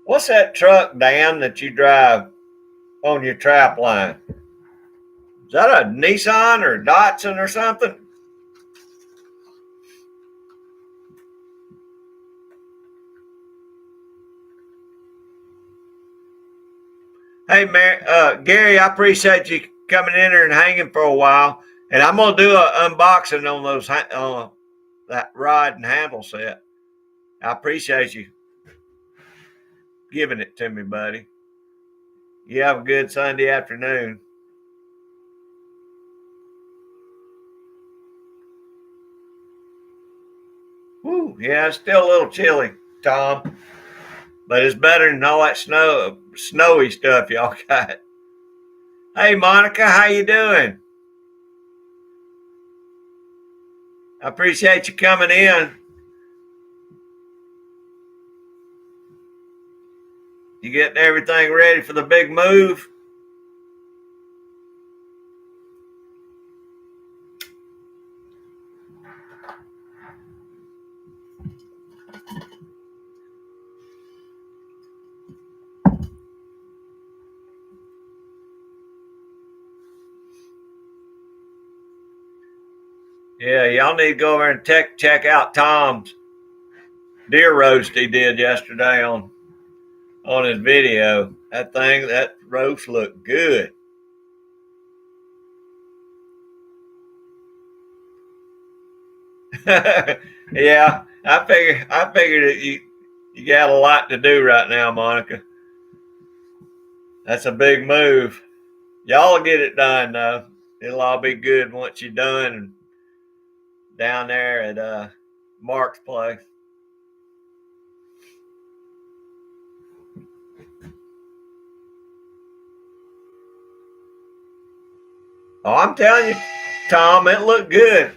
What's that truck, Dan, that you drive on your trap line? Is that a Nissan or Datsun or something? Hey, Gary, I appreciate you coming in here and hanging for a while. And I'm gonna do an unboxing on those that rod and handle set. I appreciate you giving it to me, buddy. You have a good Sunday afternoon. Woo, yeah, it's still a little chilly, Tom, but it's better than all that snowy stuff y'all got. Hey, Monica, how you doing? I appreciate you coming in. You getting everything ready for the big move? Yeah, y'all need to go over and check out Tom's deer roast he did yesterday on his video. That roast looked good. Yeah, I figured that you got a lot to do right now, Monica. That's a big move. Y'all will get it done though. It'll all be good once you're done and down there at Mark's place. Oh, I'm telling you, Tom, it looked good.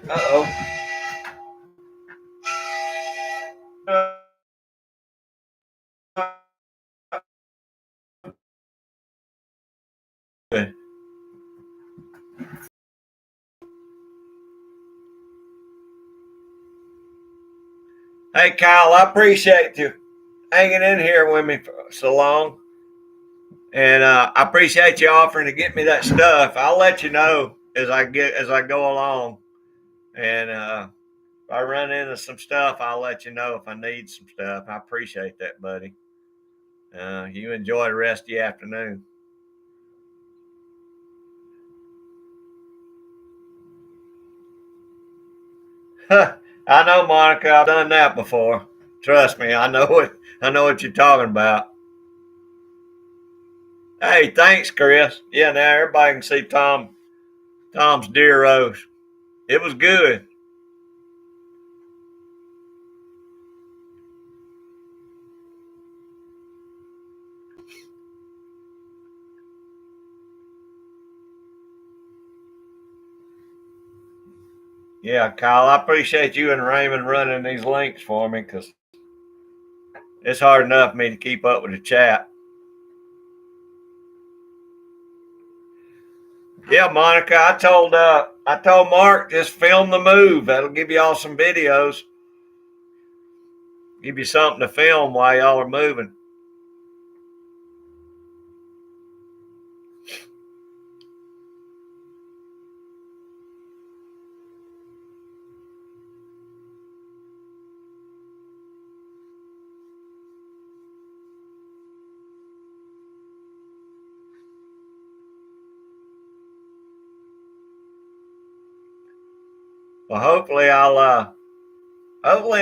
Hey, Kyle, I appreciate you hanging in here with me for so long. And I appreciate you offering to get me that stuff. I'll let you know as I go along. And if I run into some stuff, I'll let you know if I need some stuff. I appreciate that, buddy. You enjoy the rest of the afternoon. I know, Monica. I've done that before. Trust me, I know what you're talking about. Hey, thanks, Chris. Yeah, now everybody can see Tom's deer roast. It was good. Yeah, Kyle, I appreciate you and Raymond running these links for me because it's hard enough for me to keep up with the chat. Yeah, Monica, I told Mark just film the move. That'll give you all some videos. Give you something to film while y'all are moving. Well, hopefully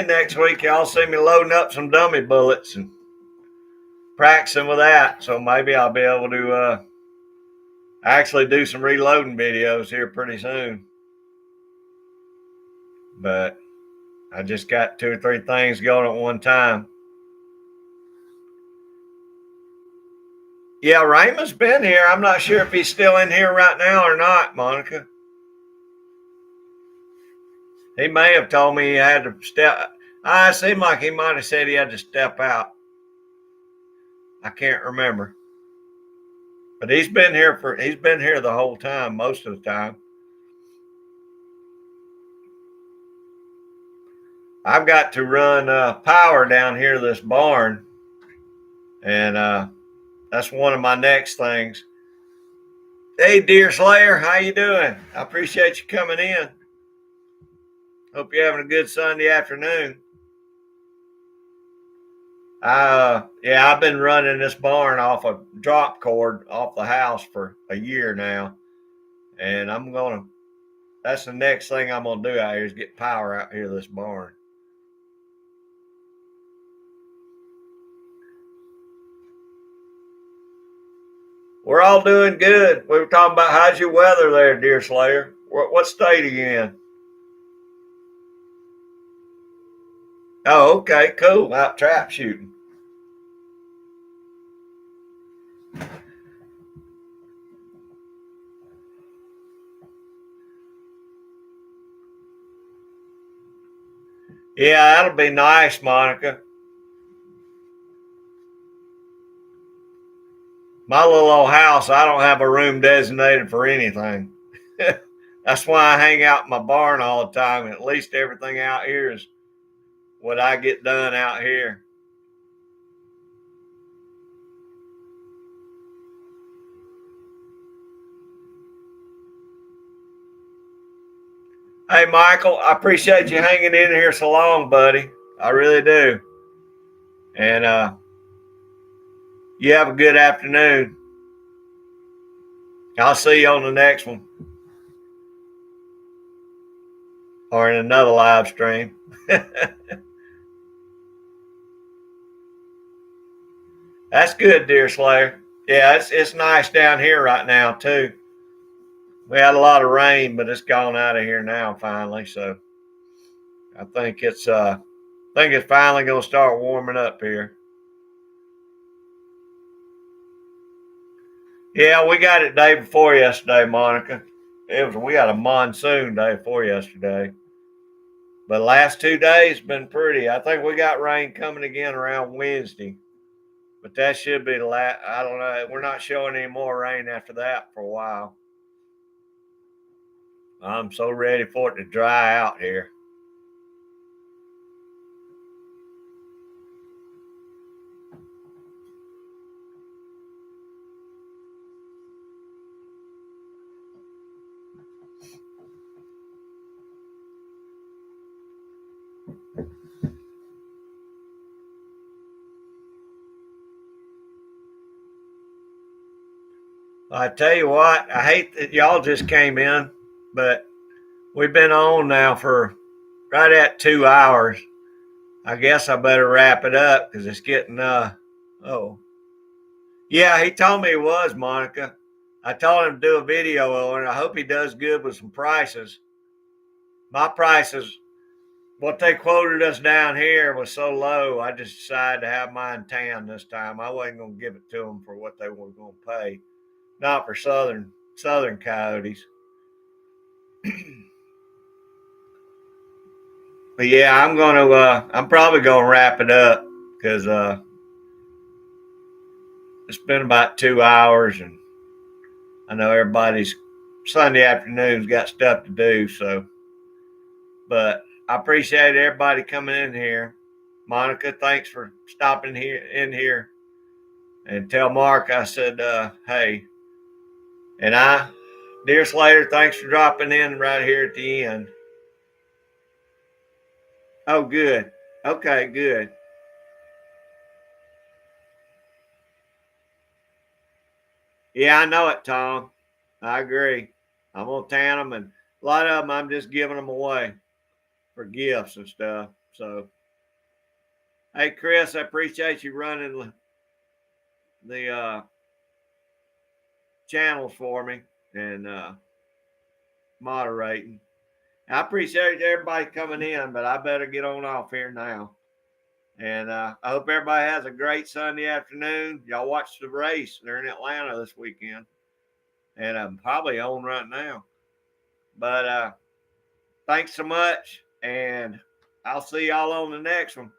next week y'all see me loading up some dummy bullets and practicing with that. So maybe I'll be able to actually do some reloading videos here pretty soon. But I just got 2 or 3 things going at one time. Yeah, Raymond's been here. I'm not sure if he's still in here right now or not, Monica. He may have told me he had to step. I seemed like he might have said he had to step out. I can't remember. But he's been here the whole time, most of the time. I've got to run power down here to this barn, And that's one of my next things. Hey, Deer Slayer, how you doing? I appreciate you coming in. Hope you're having a good Sunday afternoon. Yeah, I've been running this barn off a drop cord off the house for a year now, and that's the next thing I'm gonna do out here is get power out here to this barn. We're all doing good. We were talking about how's your weather there, Deer Slayer? What state are you in? Oh, okay, cool. Out trap shooting. Yeah, that'll be nice, Monica. My little old house, I don't have a room designated for anything. That's why I hang out in my barn all the time. At least everything out here is what I get done out here. Hey, Michael, I appreciate you hanging in here so long, buddy. I really do. And you have a good afternoon. I'll see you on the next one or in another live stream. That's good, Deer Slayer. Yeah, it's nice down here right now too. We had a lot of rain, but it's gone out of here now finally. So I think it's finally gonna start warming up here. Yeah, we got it day before yesterday, Monica. We had a monsoon day before yesterday. But the last 2 days been pretty. I think we got rain coming again around Wednesday. But that should be the last. I don't know. We're not showing any more rain after that for a while. I'm so ready for it to dry out here. I tell you what, I hate that y'all just came in, but we've been on now for right at 2 hours. I guess I better wrap it up because it's getting oh. Yeah, he told me he was, Monica. I told him to do a video on it. I hope he does good with some prices. My prices, what they quoted us down here was so low, I just decided to have mine tan this time. I wasn't going to give it to them for what they were going to pay. Not for southern coyotes. But yeah, I'm probably gonna wrap it up because it's been about 2 hours, and I know everybody's Sunday afternoon's got stuff to do. So, but I appreciate everybody coming in here. Monica, thanks for stopping here, and tell Mark I said hey. And Deer Slater, thanks for dropping in right here at the end. Oh, good. Okay, good. Yeah, I know it, Tom. I agree. I'm gonna tan them, and a lot of them I'm just giving them away for gifts and stuff. So, hey, Chris, I appreciate you running the channels for me and moderating. I appreciate everybody coming in, but I better get on off here now. And I hope everybody has a great Sunday afternoon. Y'all watch the race. They're in Atlanta this weekend, and I'm probably on right now. But thanks so much, and I'll see y'all on the next one.